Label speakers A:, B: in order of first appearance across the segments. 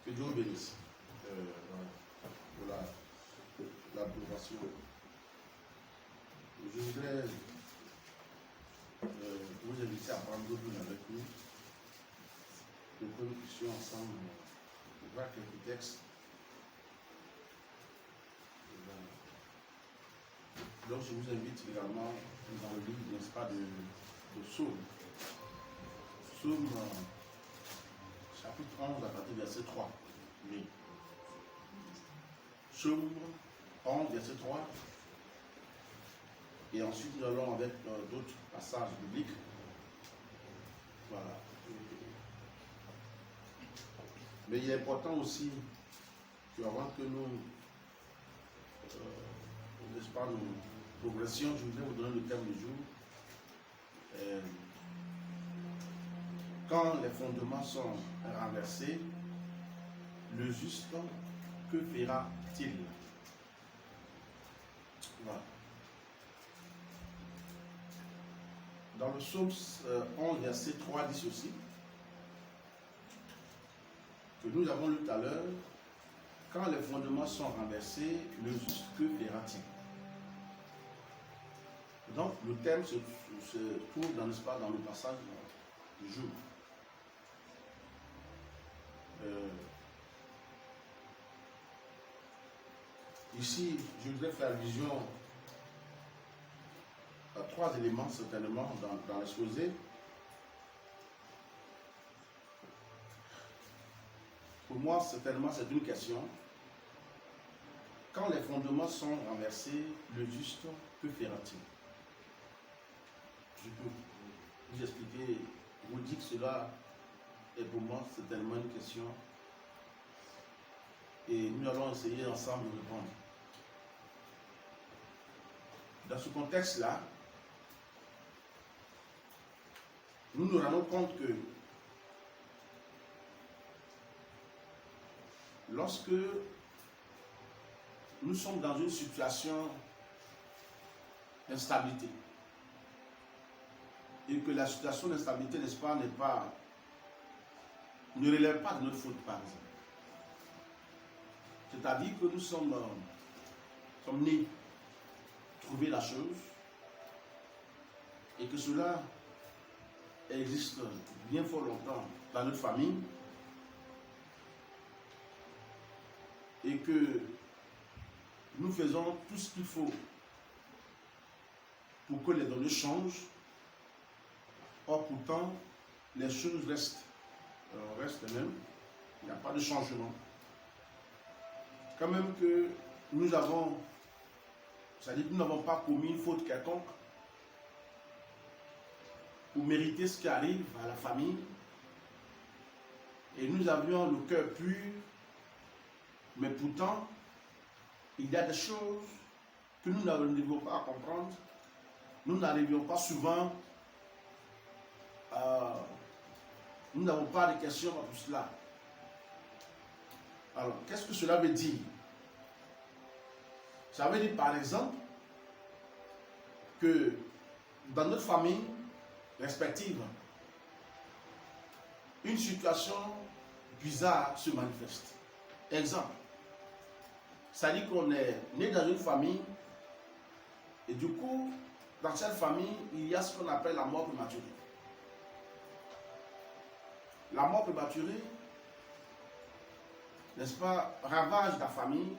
A: Que Dieu bénisse pour l'approbation. Je voudrais vous inviter à prendre l'Ouvre avec nous pour que nous puissions ensemble voir quelques textes. Donc je vous invite également dans le livre, n'est-ce pas, de Psaume. Psaume chapitre 11 à partir du verset 3. Oui. Psaume 11, verset 3. Et ensuite nous allons avec d'autres passages bibliques. Voilà. Mais il est important aussi qu'avant que nous, n'est-ce pas, nous progressions, je voudrais vous donner le thème du jour. Quand les fondements sont renversés, le juste, que fera-t-il? Voilà. Dans le psaume 11, verset 3, dit ceci, que nous avons lu tout à l'heure, quand les fondements sont renversés, le juste, que fera-t-il? Donc, le thème se trouve dans le passage du jour. Ici, je voudrais faire allusion à trois éléments certainement dans l'exposé. Pour moi, certainement, c'est une question. Quand les fondements sont renversés, le juste, que fera-t-il? Je peux vous expliquer, vous dire que cela est pour moi certainement une question. Et nous allons essayer ensemble de répondre. Dans ce contexte-là, nous nous rendons compte que lorsque nous sommes dans une situation d'instabilité, et que la situation d'instabilité, n'est-ce pas, ne relève pas de notre faute, par exemple. C'est-à-dire que nous sommes nés trouver la chose, et que cela existe bien fort longtemps dans notre famille, et que nous faisons tout ce qu'il faut pour que les données changent. Or, pourtant, les choses restent les mêmes. Il n'y a pas de changement. Quand même que nous avons, c'est-à-dire que nous n'avons pas commis une faute quelconque pour mériter ce qui arrive à la famille. Et nous avions le cœur pur, mais pourtant, il y a des choses que nous n'arrivions pas à comprendre. Nous n'arrivions pas souvent, nous n'avons pas de questions à tout cela. Alors, qu'est-ce que cela veut dire? Ça veut dire, par exemple, que dans notre famille respective, une situation bizarre se manifeste. Exemple, ça dit qu'on est né dans une famille et du coup, dans cette famille, il y a ce qu'on appelle la mort prématurée. La mort prématurée, n'est-ce pas, ravage la famille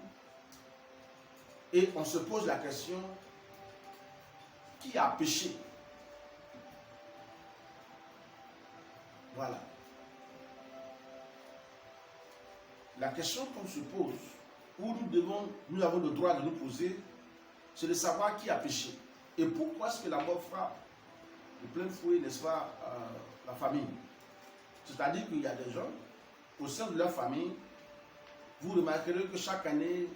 A: et on se pose la question, qui a péché? Voilà. La question qu'on se pose, où nous avons le droit de nous poser, c'est de savoir qui a péché. Et pourquoi est-ce que la mort frappe de plein fouet, n'est-ce pas, la famille? C'est-à-dire qu'il y a des gens, au sein de leur famille, vous remarquerez que chaque année,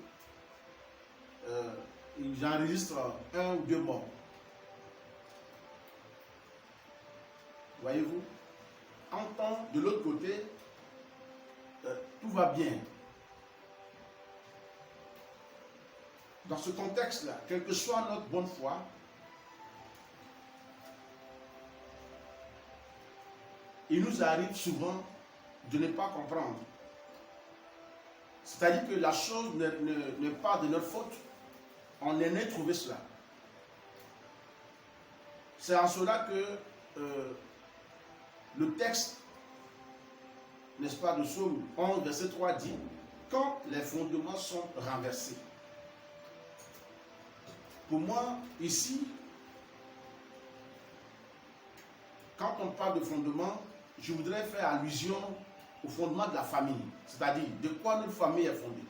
A: ils enregistrent 1 ou 2 morts. Voyez-vous? En temps, de l'autre côté, tout va bien. Dans ce contexte-là, quelle que soit notre bonne foi, il nous arrive souvent de ne pas comprendre C'est-à-dire que la chose n'est pas de notre faute. On est né trouver cela. C'est en cela que le texte, n'est-ce pas, de Psaume 11, verset 3 dit, quand les fondements sont renversés. Pour moi, ici, quand on parle de fondement, je voudrais faire allusion au fondement de la famille. C'est-à-dire, de quoi notre famille est fondée.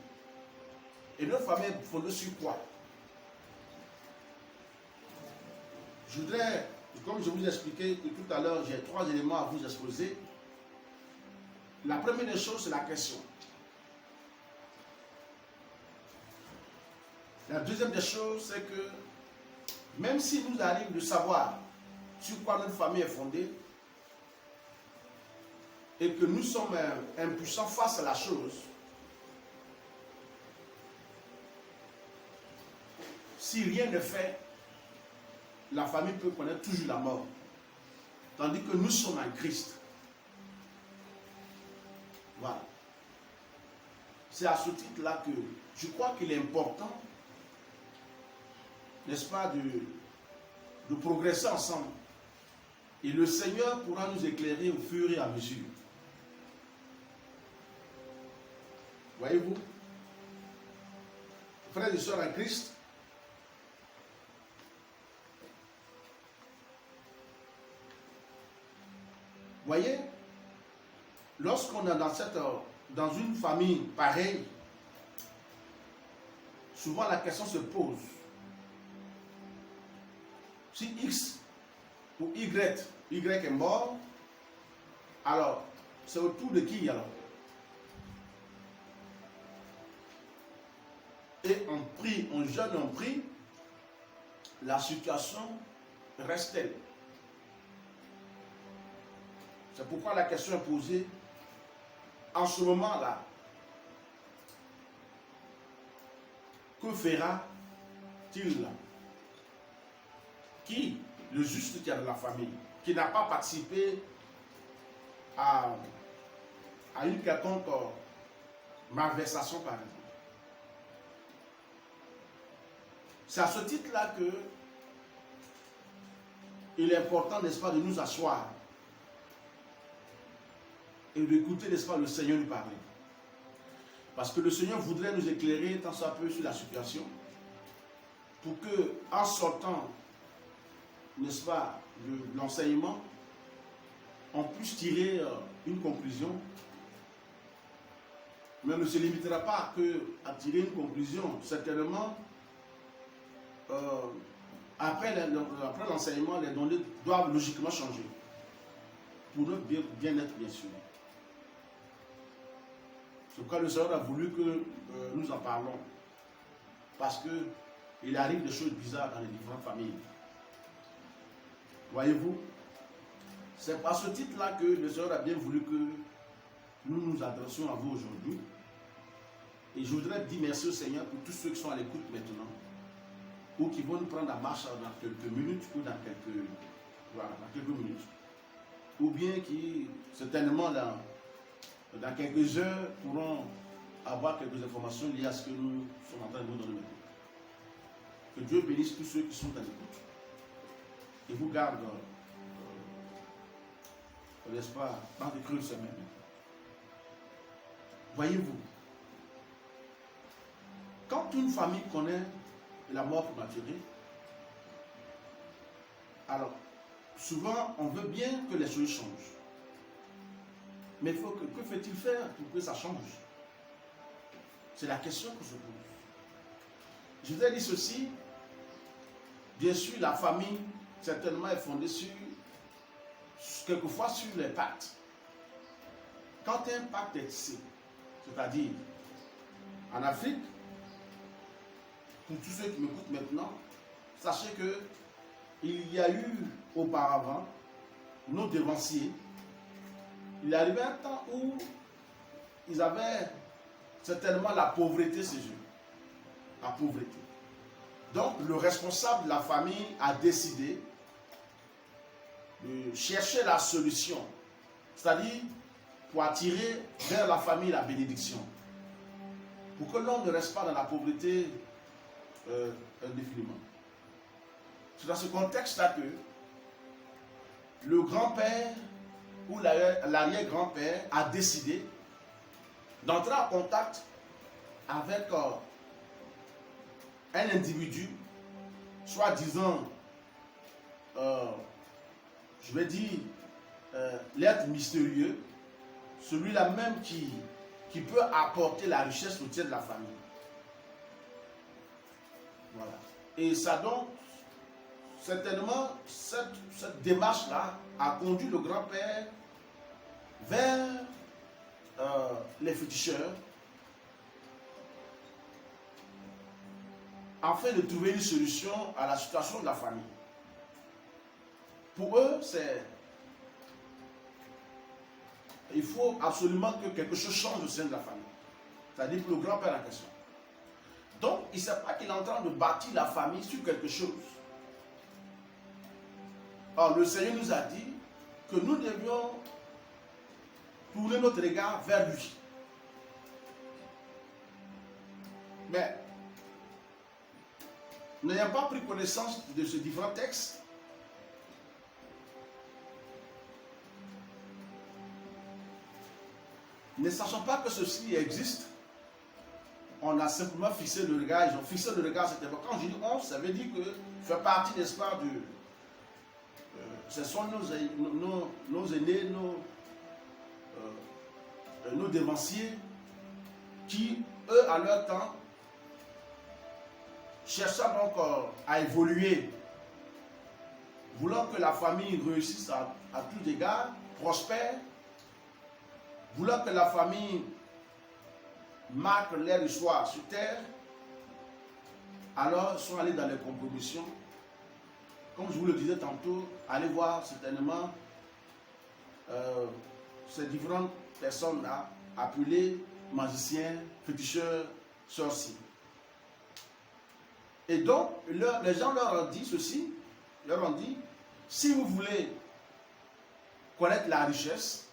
A: Et notre famille est fondée sur quoi? Je voudrais, comme je vous ai expliqué tout à l'heure, j'ai 3 éléments à vous exposer. La première des choses, c'est la question. La deuxième des choses, c'est que même s'il nous arrive de savoir sur quoi notre famille est fondée et que nous sommes impuissants face à la chose, si rien ne fait, la famille peut connaître toujours la mort. Tandis que nous sommes en Christ. Voilà. C'est à ce titre-là que je crois qu'il est important, n'est-ce pas, de progresser ensemble. Et le Seigneur pourra nous éclairer au fur et à mesure. Voyez-vous, frères et sœurs en Christ, voyez, lorsqu'on est dans une famille pareille, souvent la question se pose. Si X ou Y est mort, alors c'est autour de qui alors? Et on prie, on jeûne, on prie, la situation reste-t-elle? C'est pourquoi la question est posée en ce moment-là. Que fera-t-il? Qui? Le juste qui est de la famille, qui n'a pas participé à une quelconque malversation, par exemple. C'est à ce titre-là que il est important, n'est-ce pas, de nous asseoir et d'écouter, n'est-ce pas, le Seigneur nous parler. Parce que le Seigneur voudrait nous éclairer tant soit peu sur la situation pour que, en sortant, n'est-ce pas, de l'enseignement, on puisse tirer une conclusion. Mais on ne se limitera pas à tirer une conclusion. Certainement, après l'enseignement, les données doivent logiquement changer. Pour notre bien-être, bien sûr. C'est pourquoi le Seigneur a voulu que nous en parlons. Parce qu'il arrive des choses bizarres dans les différentes familles. Voyez-vous, c'est par ce titre-là que le Seigneur a bien voulu que nous nous adressions à vous aujourd'hui. Et je voudrais dire merci au Seigneur pour tous ceux qui sont à l'écoute maintenant, ou qui vont nous prendre la marche dans quelques minutes, ou dans quelques minutes. Ou bien qui, certainement, dans quelques heures, pourront avoir quelques informations liées à ce que nous sommes en train de vous donner maintenant. Que Dieu bénisse tous ceux qui sont à l'écoute. Et vous garde, n'est-ce pas, dans des creux de semaine. Voyez-vous, quand une famille connaît la mort prématurée, alors, souvent, on veut bien que les choses changent. Mais que fait-il faire pour que ça change? C'est la question que se pose. Je vous ai dit ceci, bien sûr, la famille, certainement, est fondée quelquefois sur les pactes. Quand un pacte est tissé, c'est-à-dire en Afrique, pour tous ceux qui m'écoutent maintenant, sachez que il y a eu auparavant nos devanciers. Il arrivait un temps où ils avaient certainement la pauvreté chez eux. La pauvreté. Donc le responsable de la famille a décidé de chercher la solution, c'est-à-dire pour attirer vers la famille la bénédiction. pour que l'on ne reste pas dans la pauvreté indéfiniment. C'est dans ce contexte-là que le grand-père ou l'arrière-grand-père a décidé d'entrer en contact avec un individu, soi-disant, je vais dire, l'être mystérieux, celui-là même qui peut apporter la richesse au tien de la famille. Voilà. Et ça donc, certainement, cette démarche-là a conduit le grand-père vers les féticheurs afin de trouver une solution à la situation de la famille. Pour eux, il faut absolument que quelque chose change au sein de la famille. C'est-à-dire pour le grand-père en question. Donc, il ne sait pas qu'il est en train de bâtir la famille sur quelque chose. Or, le Seigneur nous a dit que nous devions tourner notre regard vers lui. Mais, n'ayant pas pris connaissance de ces différents textes, ne sachant pas que ceci existe, on a simplement fixé le regard, ils ont fixé le regard à cette époque. Quand je dis on, ça veut dire que fait partie, n'est-ce pas, ce sont nos aînés, nos dévanciers, qui, eux, à leur temps, cherchant donc à évoluer, voulant que la famille réussisse à tous égards, prospère, voulant que la famille marque leur histoire sur terre, alors sont allés dans les compromissions. Comme je vous le disais tantôt, allez voir certainement ces différentes personnes-là appelées magiciens, féticheurs, sorciers. Et donc, les gens leur ont dit ceci, leur ont dit, si vous voulez connaître la richesse,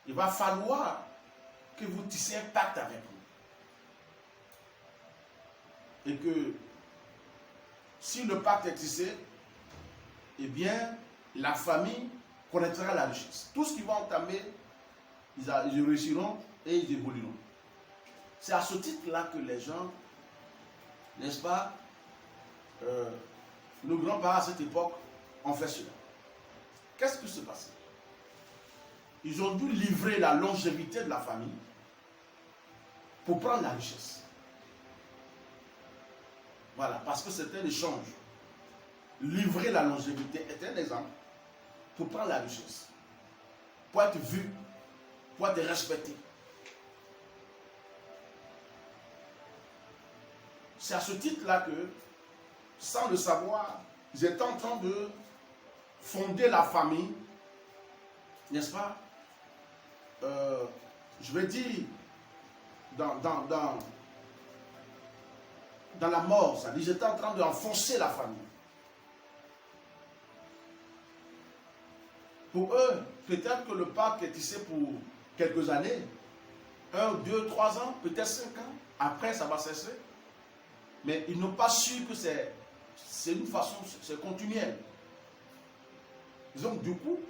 A: il va falloir que vous tissiez un pacte avec nous. Et que si le pacte est tissé, eh bien, la famille connaîtra la richesse. Tout ce qu'ils vont entamer, ils réussiront et ils évolueront. C'est à ce titre-là que les gens, n'est-ce pas, nos grands-parents à cette époque ont fait cela. Qu'est-ce qui se passait? Ils ont dû livrer la longévité de la famille pour prendre la richesse. Voilà, parce que c'était un échange. Livrer la longévité est un exemple pour prendre la richesse, pour être vu, pour être respecté. C'est à ce titre-là que, sans le savoir, ils étaient en train de fonder la famille, n'est-ce pas? Je vais dire, dans la mort, ça dit, ils étaient en train d'enfoncer la famille. Pour eux, peut-être que le pacte est tissé pour quelques années, 1, 2, 3 ans, peut-être 5 ans. Après, ça va cesser. Mais ils n'ont pas su que c'est une façon, c'est continuel. Donc, du coup,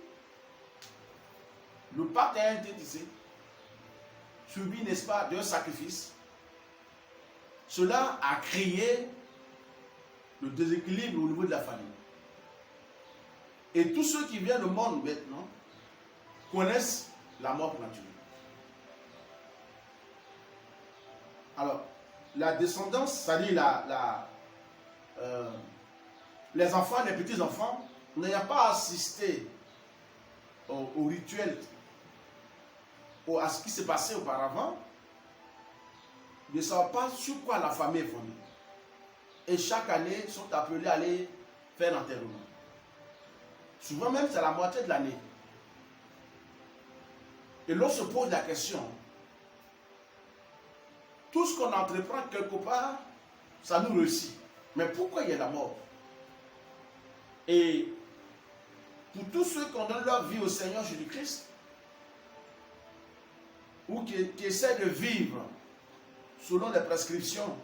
A: le pacte a été tissé, suivi, n'est-ce pas, d'un sacrifice. Cela a créé le déséquilibre au niveau de la famille. Et tous ceux qui viennent au monde maintenant connaissent la mort naturelle. Alors, la descendance, c'est-à-dire les enfants, les petits-enfants, n'ayant pas assisté au rituel, à ce qui s'est passé auparavant, ne savent pas sur quoi la famille est fondée. Et chaque année, sont appelés à aller faire l'enterrement. Souvent même, c'est la moitié de l'année. Et l'on se pose la question, tout ce qu'on entreprend quelque part, ça nous réussit. Mais pourquoi il y a la mort? Et pour tous ceux qui ont donné leur vie au Seigneur Jésus-Christ, ou qui essaient de vivre selon les prescriptions,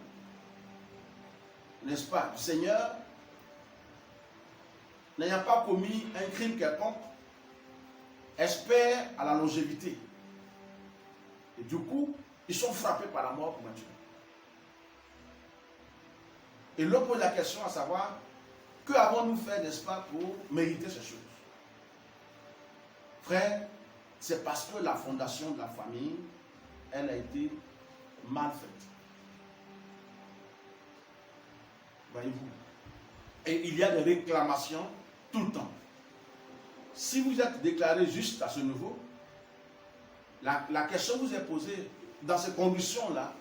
A: n'est-ce pas, du Seigneur, n'ayant pas commis un crime quelconque, espèrent à la longévité. Et du coup, ils sont frappés par la mort prématurée. Et l'on pose la question à savoir, que avons-nous fait, n'est-ce pas, pour mériter ces choses? Frère, c'est parce que la fondation de la famille, elle a été mal faite. Voyez-vous? Et il y a des réclamations tout le temps. Si vous êtes déclaré juste à ce niveau, la question vous est posée dans ces conditions-là,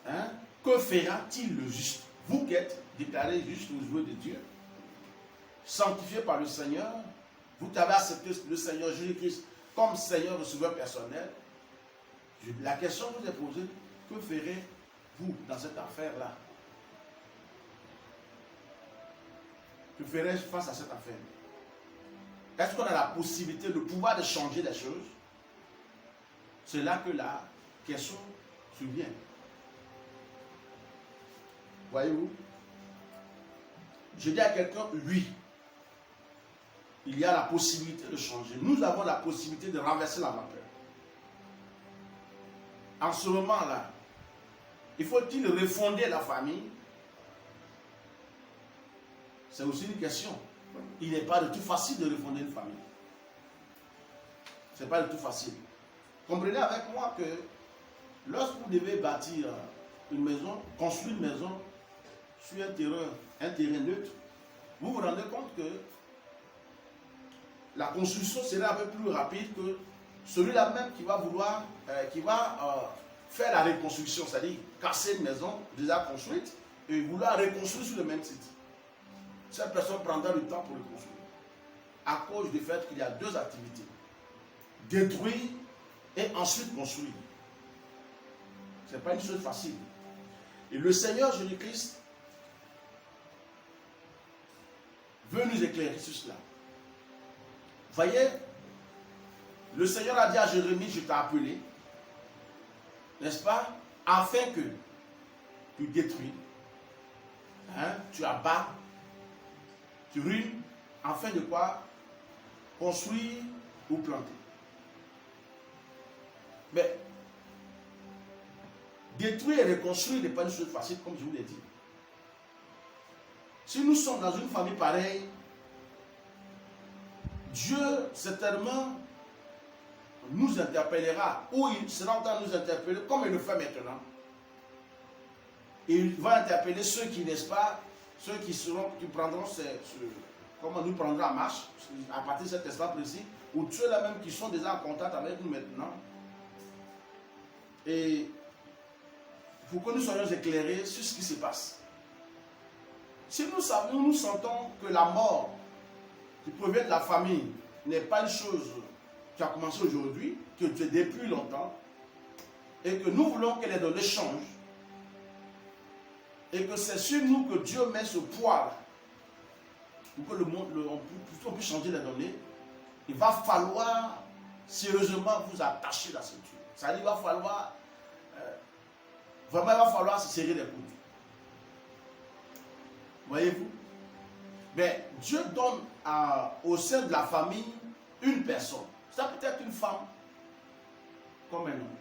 A: hein, que fera-t-il le juste? Vous qui êtes déclaré juste aux yeux de Dieu, sanctifié par le Seigneur, vous avez accepté le Seigneur Jésus-Christ comme Seigneur receveur personnel. La question vous est posée, que ferez-vous dans cette affaire-là? Que ferais-je face à cette affaire? Est-ce qu'on a la possibilité, le pouvoir de changer les choses? C'est là que la question survient. Voyez-vous? Je dis à quelqu'un, oui, il y a la possibilité de changer. Nous avons la possibilité de renverser la vapeur. En ce moment-là, il faut-il refonder la famille? C'est aussi une question. Il n'est pas du tout facile de refonder une famille. Ce n'est pas du tout facile. Comprenez avec moi que lorsque vous devez bâtir une maison, construire une maison sur un terrain neutre, vous vous rendez compte que la construction sera un peu plus rapide que celui-là même qui va vouloir, faire la reconstruction, c'est-à-dire casser une maison déjà construite et vouloir reconstruire sur le même site. Cette personne prendra du temps pour le construire. À cause du fait qu'il y a deux activités. Détruire et ensuite construire. Ce n'est pas une chose facile. Et le Seigneur Jésus-Christ veut nous éclairer sur cela. Voyez, le Seigneur a dit à Jérémie, je t'ai appelé, n'est-ce pas, afin que tu détruis, hein, tu abats, tu ruines, afin de quoi? Construire ou planter. Mais détruire et reconstruire n'est pas une chose facile, comme je vous l'ai dit. Si nous sommes dans une famille pareille, Dieu certainement nous interpellera, ou il sera en train de nous interpeller comme il le fait maintenant. Et il va interpeller ceux qui, n'est-ce pas, ceux qui prendront comment nous prendrons en marche à partir de cet instant précis, ou ceux-là même qui sont déjà en contact avec nous maintenant. Et pour que nous soyons éclairés sur ce qui se passe. Si nous sentons que la mort qui provient de la famille n'est pas une chose qui a commencé aujourd'hui, que depuis longtemps, et que nous voulons que les données changent, et que c'est sur nous que Dieu met ce poids pour que on puisse changer les données, il va falloir sérieusement vous attacher la ceinture. C'est-à-dire, il va falloir vraiment, il va falloir se serrer les coudes. Voyez-vous? Mais Dieu donne au sein de la famille une personne. Ça peut être une femme comme un homme.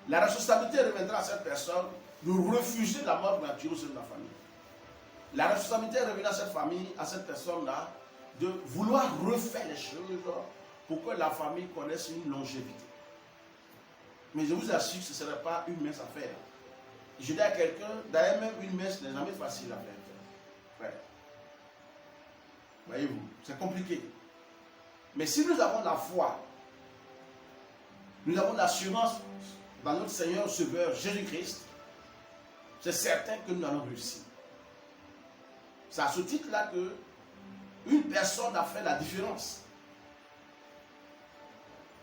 A: La responsabilité reviendra à cette personne de refuser la mort naturelle au sein de la famille. La responsabilité reviendra à cette famille, à cette personne-là, de vouloir refaire les choses pour que la famille connaisse une longévité. Mais je vous assure que ce ne serait pas une mince affaire. Je dis à quelqu'un, d'ailleurs même une messe n'est jamais facile à faire. Ouais. Voyez-vous, c'est compliqué. Mais si nous avons la foi, nous avons l'assurance dans notre Seigneur Sauveur Jésus-Christ, c'est certain que nous allons réussir. C'est à ce titre-là que une personne a fait la différence.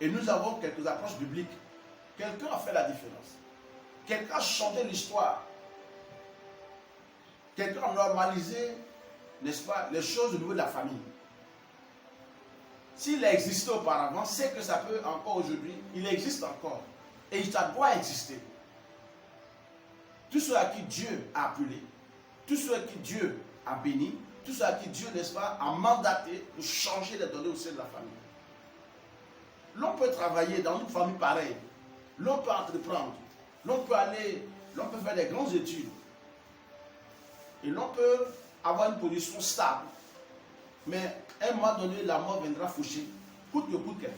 A: Et nous avons quelques approches bibliques. Quelqu'un a fait la différence. Quelqu'un a changé l'histoire. Quelqu'un a normalisé, n'est-ce pas, les choses au niveau de la famille. S'il a existé auparavant, c'est que ça peut encore aujourd'hui, il existe encore. Et ça doit exister. Tous ceux à qui Dieu a appelé, tous ceux à qui Dieu a béni, tous ceux à qui Dieu, n'est-ce pas, a mandaté pour changer les données au sein de la famille. L'on peut travailler dans une famille pareille. L'on peut entreprendre. L'on peut faire des grandes études. Et l'on peut avoir une position stable. Mais à un moment donné, la mort viendra faucher, coûte que coûte quelqu'un.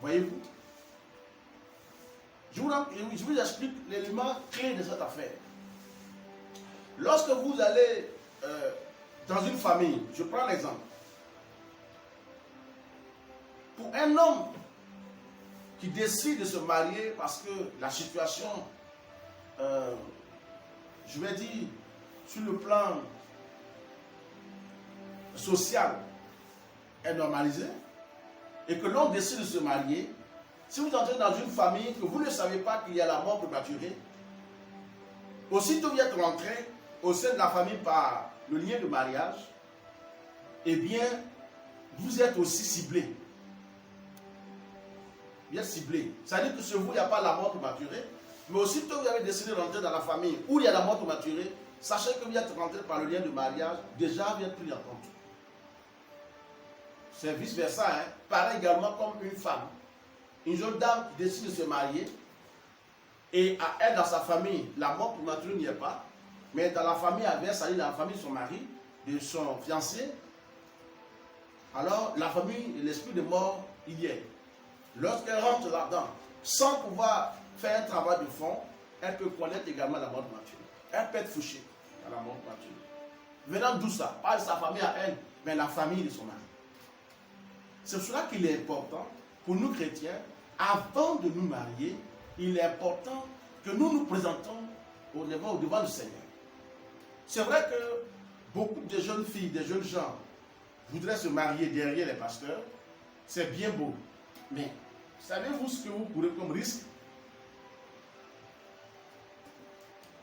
A: Voyez-vous? Je vous explique l'élément clé de cette affaire. Lorsque vous allez dans une famille, je prends l'exemple. Pour un homme qui décide de se marier parce que la situation, je vais dire, sur le plan social est normalisée, et que l'on décide de se marier, si vous entrez dans une famille que vous ne savez pas qu'il y a la mort prématurée, aussitôt vous êtes rentré au sein de la famille par le lien de mariage, eh bien, vous êtes aussi ciblé. Vous êtes ciblé. C'est-à-dire que sur vous, il n'y a pas la mort prématurée, mais aussitôt vous avez décidé de rentrer dans la famille où il y a la mort prématurée, sachez que vous êtes rentré par le lien de mariage, déjà vous êtes pris en compte. C'est vice-versa, hein? Pareil également comme une femme. Une jeune dame qui décide de se marier, et à elle, dans sa famille, la mort prématurée n'y est pas, mais dans la famille adverse, c'est-à-dire dans la famille de son mari, de son fiancé, alors la famille et l'esprit de mort, il y est. Lorsqu'elle rentre là-dedans, sans pouvoir faire un travail de fond, elle peut connaître également la mort prématurée. Elle peut être fouchée dans la mort prématurée. Venant d'où ça? Pas de sa famille à elle, mais la famille de son mari. C'est pour cela qu'il est important, pour nous chrétiens, avant de nous marier, il est important que nous nous présentons au devant du Seigneur. C'est vrai que beaucoup de jeunes filles, de jeunes gens voudraient se marier derrière les pasteurs. C'est bien beau. Mais savez-vous ce que vous courez comme risque?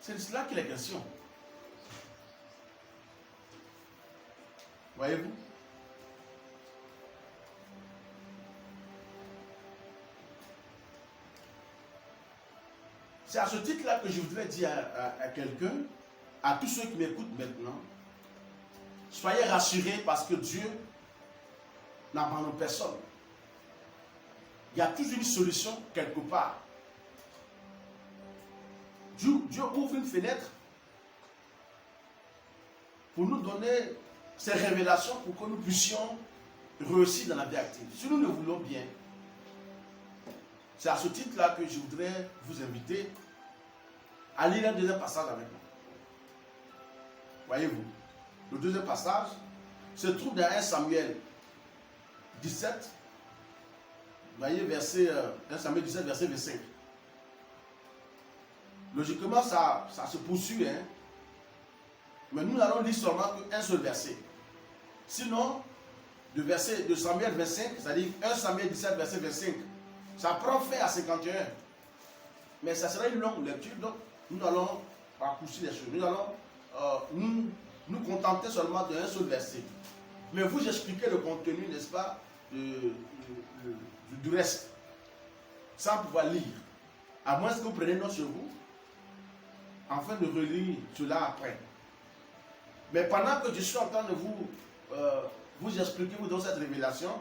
A: C'est de cela qu'il est question. Voyez-vous? C'est à ce titre-là que je voudrais dire à quelqu'un, à tous ceux qui m'écoutent maintenant, soyez rassurés parce que Dieu n'abandonne personne. Il y a toujours une solution quelque part. Dieu ouvre une fenêtre pour nous donner ces révélations pour que nous puissions réussir dans la vie active. Si nous le voulons bien, c'est à ce titre-là que je voudrais vous inviter à lire un deuxième passage avec moi. Voyez-vous, le deuxième passage se trouve dans 1 Samuel 17. Voyez, 1 Samuel 17, verset 25. Logiquement, ça se poursuit, hein? Mais nous allons lire seulement un seul verset. Sinon, de Samuel 25, c'est-à-dire 1 Samuel 17, verset 25, ça prend fin à 51. Mais ça sera une longue lecture, donc nous allons raccourcir les choses. Nous allons nous contenter seulement d'un seul verset. Mais vous expliquez le contenu, n'est-ce pas, du reste, sans pouvoir lire. À moins que vous preniez note sur vous, afin de relire cela après. Mais pendant que je suis en train de vous expliquer, vous donner cette révélation,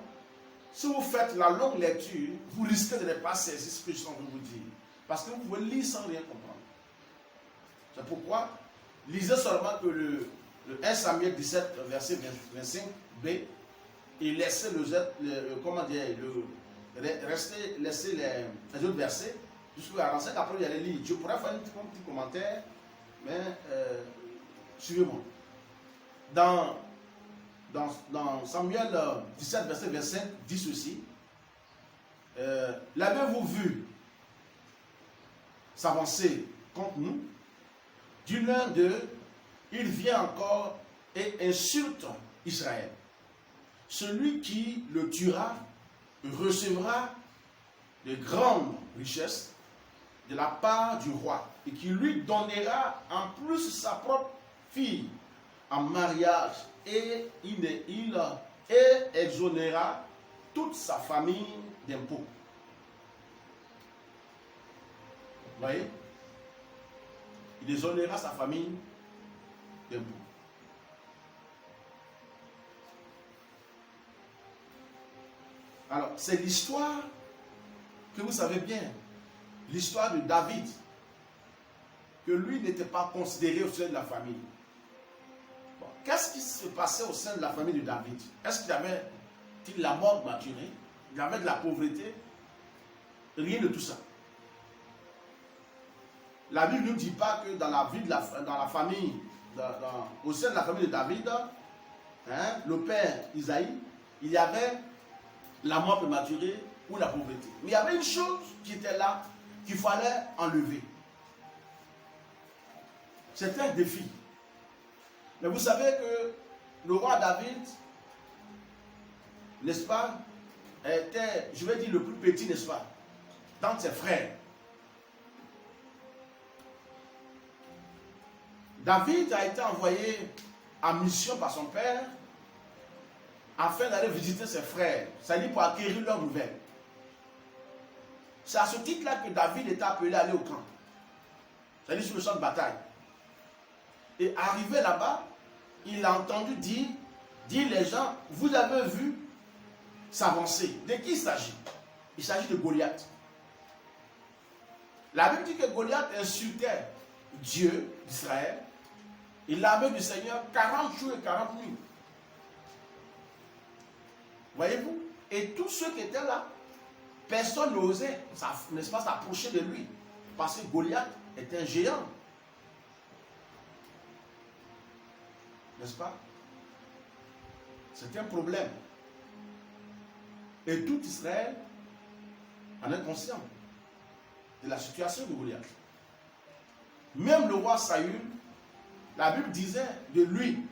A: si vous faites la longue lecture, vous risquez de ne pas saisir ce que je suis en train de vous dire. Parce que vous pouvez lire sans rien comprendre. C'est pourquoi, lisez seulement que le 1 Samuel 17, verset 25b, et laissez laissez les autres versets jusqu'à 45, après vous allez lire. Je pourrais faire un petit commentaire, mais suivez-moi. Dans Samuel 17, verset 25, dit ceci. L'avez-vous vu s'avancer contre nous? Du l'un d'eux, il vient encore et insulte Israël. Celui qui le tuera recevra de grandes richesses de la part du roi et qui lui donnera en plus sa propre fille en mariage et il exonérera toute sa famille d'impôts. voyez? Il exonérera sa famille d'impôts. Alors, c'est l'histoire que vous savez bien, l'histoire de David, que lui n'était pas considéré au sein de la famille. Bon, qu'est-ce qui se passait au sein de la famille de David? Est-ce qu'il avait la mort maturée? Il avait de la pauvreté? Rien de tout ça. La Bible ne nous dit pas que dans la vie de dans la famille, au sein de la famille de David, hein, le père Isaïe, il y avait la mort prématurée ou la pauvreté. Mais il y avait une chose qui était là, qu'il fallait enlever. C'était un défi. Mais vous savez que le roi David, n'est-ce pas, était, je vais dire, le plus petit, n'est-ce pas, d'entre ses frères. David a été envoyé en mission par son père afin d'aller visiter ses frères, c'est-à-dire pour acquérir leurs nouvelles. C'est à ce titre-là que David est appelé à aller au camp, c'est-à-dire sur le champ de bataille. Et arrivé là-bas, il a entendu dire les gens, vous avez vu s'avancer. De qui il s'agit? Il s'agit de Goliath. La Bible dit que Goliath insultait Dieu d'Israël et l'armée du Seigneur 40 jours et 40 nuits. Voyez-vous? Et tous ceux qui étaient là, personne n'osait, n'est-ce pas, s'approcher de lui. Parce que Goliath était un géant. N'est-ce pas? C'était un problème. Et tout Israël en est conscient de la situation de Goliath. Même le roi Saül, la Bible disait de lui,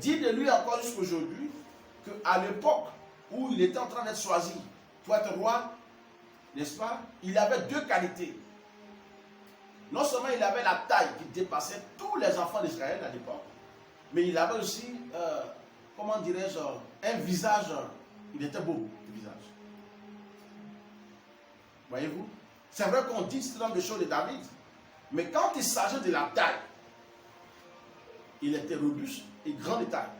A: dit de lui encore jusqu'aujourd'hui, qu'à l'époque où il était en train d'être choisi pour être roi, n'est-ce pas, il avait deux qualités. Non seulement il avait la taille qui dépassait tous les enfants d'Israël à l'époque, mais il avait aussi, comment dirais-je, un visage, il était beau, le visage. Voyez-vous? C'est vrai qu'on dit ce genre de choses de David, mais quand il s'agit de la taille, il était robuste et grand de taille.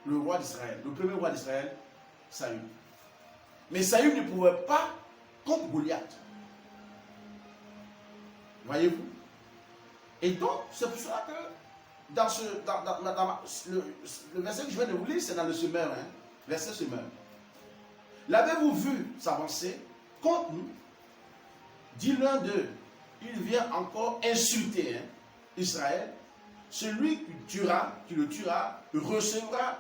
A: Le roi d'Israël, le premier roi d'Israël, Saül. Mais Saül ne pouvait pas contre Goliath. Voyez-vous? Et donc, c'est pour cela que dans le verset que je viens de vous lire, c'est dans le semeur, hein, verset semeur. L'avez-vous vu s'avancer contre nous? Dit l'un d'eux, il vient encore insulter, hein, Israël. Celui qui le tuera recevra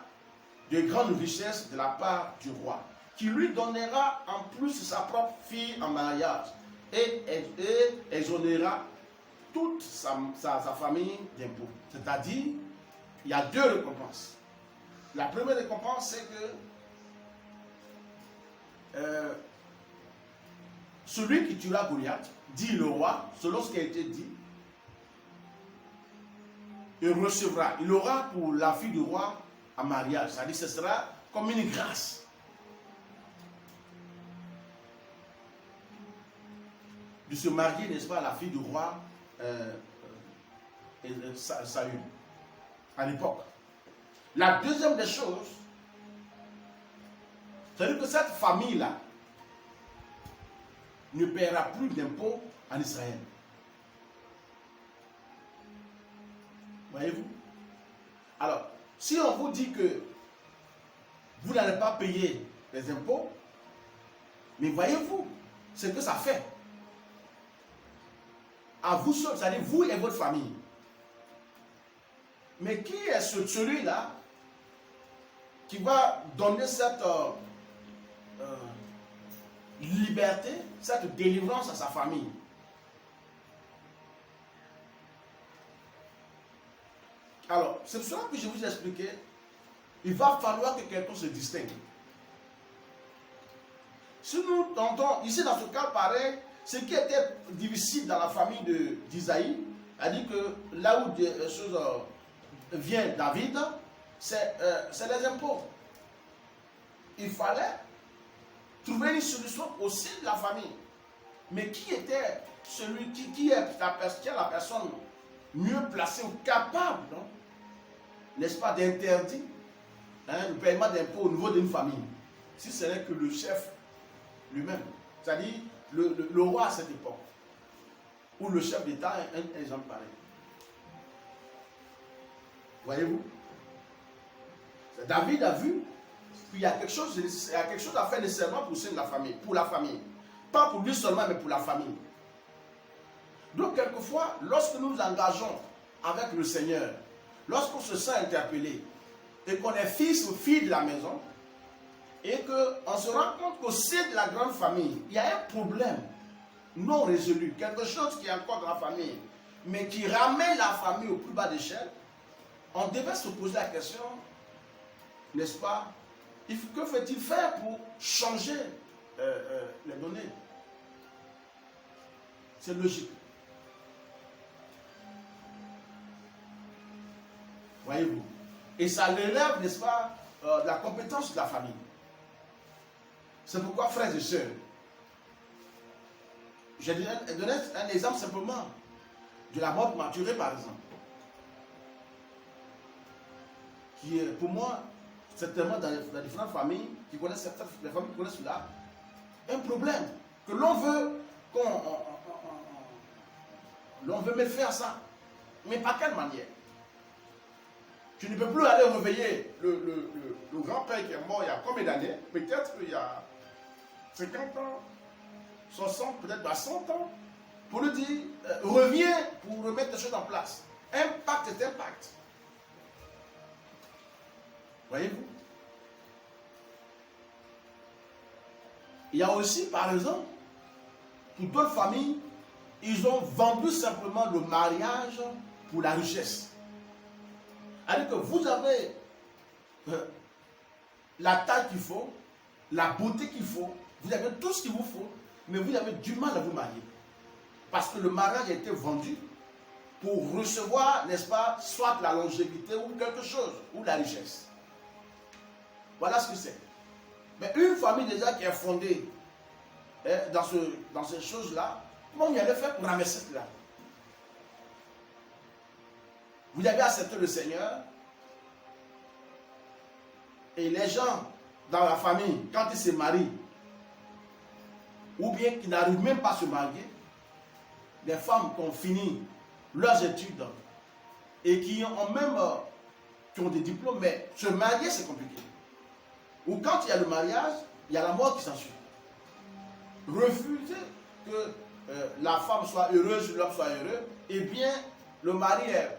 A: de grandes richesses de la part du roi, qui lui donnera en plus sa propre fille en mariage et exonérera toute sa famille d'impôts. C'est-à-dire, il y a deux récompenses. La première récompense, c'est que celui qui tuera Goliath, dit le roi, selon ce qui a été dit, il recevra, il aura pour la fille du roi en mariage. C'est-à-dire que ce sera comme une grâce. De se marier, n'est-ce pas, à la fille du roi Saül, à l'époque. La deuxième des choses, c'est-à-dire que cette famille-là ne paiera plus d'impôts en Israël. Voyez-vous? Alors, si on vous dit que vous n'allez pas payer les impôts, mais voyez-vous ce que ça fait à vous seuls, c'est-à-dire vous et votre famille. Mais qui est celui-là qui va donner cette liberté, cette délivrance à sa famille? Alors, c'est pour cela que je vous ai expliqué, il va falloir que quelqu'un se distingue. Si nous tentons, ici dans ce cas pareil, ce qui était difficile dans la famille d'Isaïe, c'est-à-dire que là où les choses vient David, c'est les impôts. Il fallait trouver une solution aussi de la famille. Mais qui était celui qui est la personne mieux placée ou capable, n'est-ce pas, d'interdire le paiement d'impôts au niveau d'une famille, si ce n'est que le chef lui-même, c'est-à-dire le roi à cette époque, ou le chef d'État, un exemple pareil. Voyez-vous? David a vu qu'il y a quelque chose à faire nécessairement pour la famille. Pas pour lui seulement, mais pour la famille. Donc, quelquefois, lorsque nous nous engageons avec le Seigneur, lorsqu'on se sent interpellé, et qu'on est fils ou fille de la maison, et qu'on se rend compte qu'au sein de la grande famille, il y a un problème non résolu, quelque chose qui est encore dans la famille, mais qui ramène la famille au plus bas d'échelle, on devait se poser la question, n'est-ce pas, que faut-il faire pour changer les données? C'est logique. Voyez-vous? Et ça relève, n'est-ce pas, de la compétence de la famille. C'est pourquoi, frères et sœurs, je vais donner un exemple simplement de la mort maturée, par exemple, qui est, pour moi, certainement dans les différentes familles qui connaissent les familles qui connaissent cela, un problème que l'on veut l'on veut mettre fin à ça, mais par quelle manière? Tu ne peux plus aller réveiller le grand-père qui est mort il y a combien d'années? Peut-être il y a 50 ans, 60, peut-être 100 ans, pour lui dire, reviens pour remettre les choses en place. Impact est impact. Voyez-vous? Il y a aussi, par exemple, pour d'autres familles, ils ont vendu simplement le mariage pour la richesse. C'est-à-dire que vous avez la taille qu'il faut, la beauté qu'il faut, vous avez tout ce qu'il vous faut, mais vous avez du mal à vous marier. Parce que le mariage a été vendu pour recevoir, n'est-ce pas, soit la longévité ou quelque chose, ou la richesse. Voilà ce que c'est. Mais une famille déjà qui est fondée dans ces choses-là, comment il allait faire pour ramasser cela? Vous avez accepté le Seigneur, et les gens dans la famille, quand ils se marient, ou bien qui n'arrivent même pas à se marier, des femmes qui ont fini leurs études et qui ont même qui ont des diplômes, mais se marier c'est compliqué. Ou quand il y a le mariage, il y a la mort qui s'ensuit. Refuser que la femme soit heureuse, l'homme soit heureux, et bien le mari est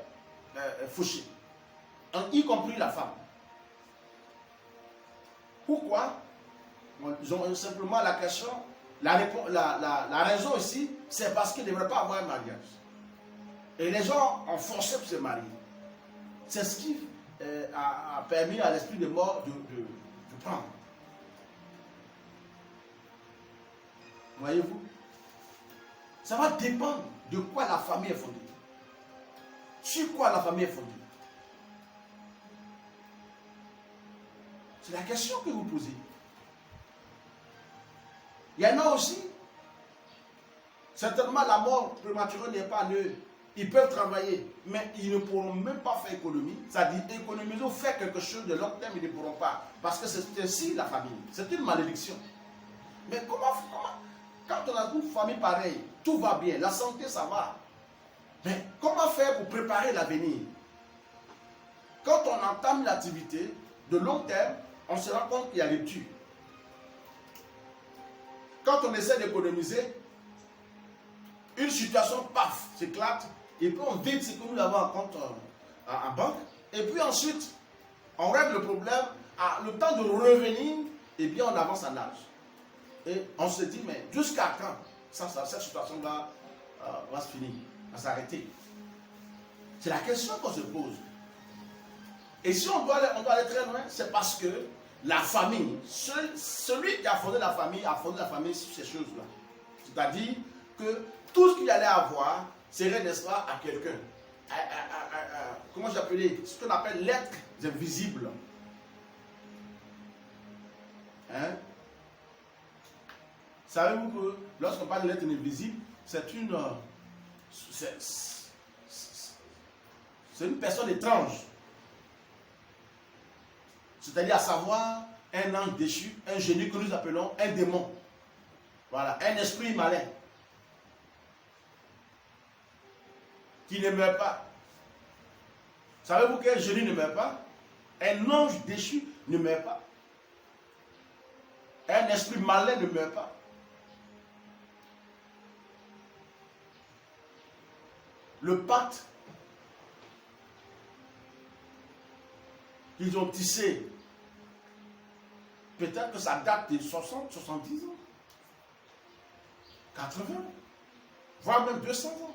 A: fauché, y compris la femme. Pourquoi? Ils ont simplement la question, la raison ici, c'est parce qu'ils ne devraient pas avoir un mariage. Et les gens ont forcé pour se marier. C'est ce qui a permis à l'esprit de mort de prendre. Voyez-vous? Ça va dépendre de quoi la famille est fondée. Sur quoi la famille est fondée? C'est la question que vous posez. Il y en a aussi, certainement la mort prématurée n'est pas en eux. Ils peuvent travailler, mais ils ne pourront même pas faire économie. C'est-à-dire économiser ou faire quelque chose de long terme, ils ne pourront pas. Parce que c'est ainsi la famille. C'est une malédiction. Mais comment quand on a une famille pareille, tout va bien, la santé ça va. Mais comment faire pour préparer l'avenir? Quand on entame l'activité de long terme, on se rend compte qu'il y a rupture. Quand on essaie d'économiser, une situation, paf, s'éclate, et puis on vide ce que nous avons en compte en banque, et puis ensuite, on règle le problème, le temps de revenir, et bien on avance en âge. Et on se dit, mais jusqu'à quand cette situation-là va se finir, va s'arrêter? C'est la question qu'on se pose. Et si on doit aller très loin, c'est parce que la famille, celui qui a fondé la famille sur ces choses-là. C'est-à-dire que tout ce qu'il allait avoir serait, n'est-ce pas, à quelqu'un. Comment j'appelais? Ce qu'on appelle l'être invisible. Hein? Savez-vous que lorsqu'on parle de l'être invisible, c'est une personne étrange. C'est-à-dire à savoir un ange déchu, un génie que nous appelons un démon. Voilà, un esprit malin. Qui ne meurt pas. Savez-vous qu'un génie ne meurt pas? Un ange déchu ne meurt pas. Un esprit malin ne meurt pas. Le pacte qu'ils ont tissé, peut-être que ça date de 60, 70 ans, 80, voire même 200 ans.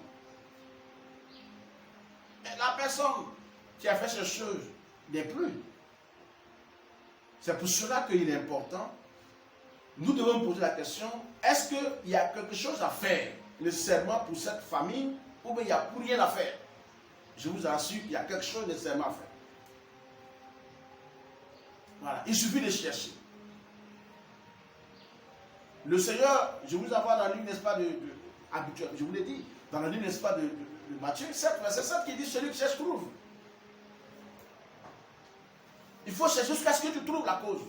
A: Et la personne qui a fait ces choses n'est plus. C'est pour cela qu'il est important. Nous devons poser la question, est-ce qu'il y a quelque chose à faire nécessairement pour cette famille ou bien il n'y a plus rien à faire? Je vous assure qu'il y a quelque chose nécessairement à faire. Voilà, il suffit de chercher. Le Seigneur, je vous envoie dans le livre, n'est-ce pas, habituel, je vous l'ai dit, dans le livre, n'est-ce pas, de Matthieu 7, verset 7 qui dit, celui qui cherche trouve. Il faut chercher jusqu'à ce que tu trouves la cause.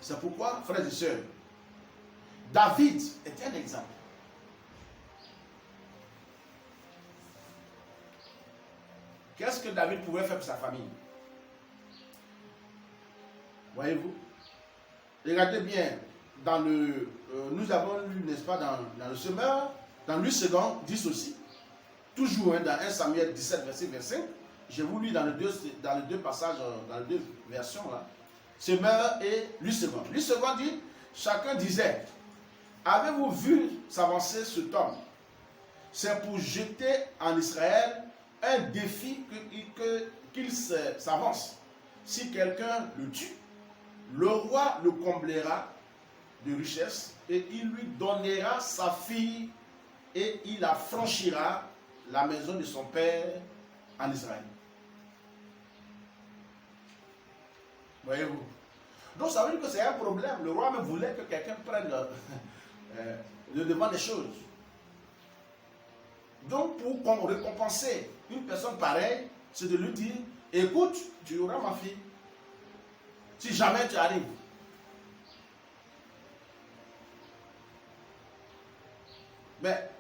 A: C'est pourquoi, frères et sœurs, David est un exemple. Qu'est-ce que David pouvait faire pour sa famille? Voyez-vous? Regardez bien, nous avons lu, n'est-ce pas, dans le semeur, dans Luc 10 aussi, toujours dans 1 Samuel 17, verset 25, je vous lis dans les deux passages, dans les deux versions là, semeur et Luc 2. Luc 2 dit, chacun disait, avez-vous vu s'avancer cet homme? C'est pour jeter en Israël un défi qu'il s'avance. Si quelqu'un le tue, le roi le comblera de richesses et il lui donnera sa fille et il affranchira la maison de son père en Israël. Voyez-vous? Donc ça veut dire que c'est un problème. Le roi même voulait que quelqu'un prenne le devant des choses. Donc pour récompenser une personne pareille, c'est de lui dire, écoute, tu auras ma fille. Si jamais tu arrives. Mais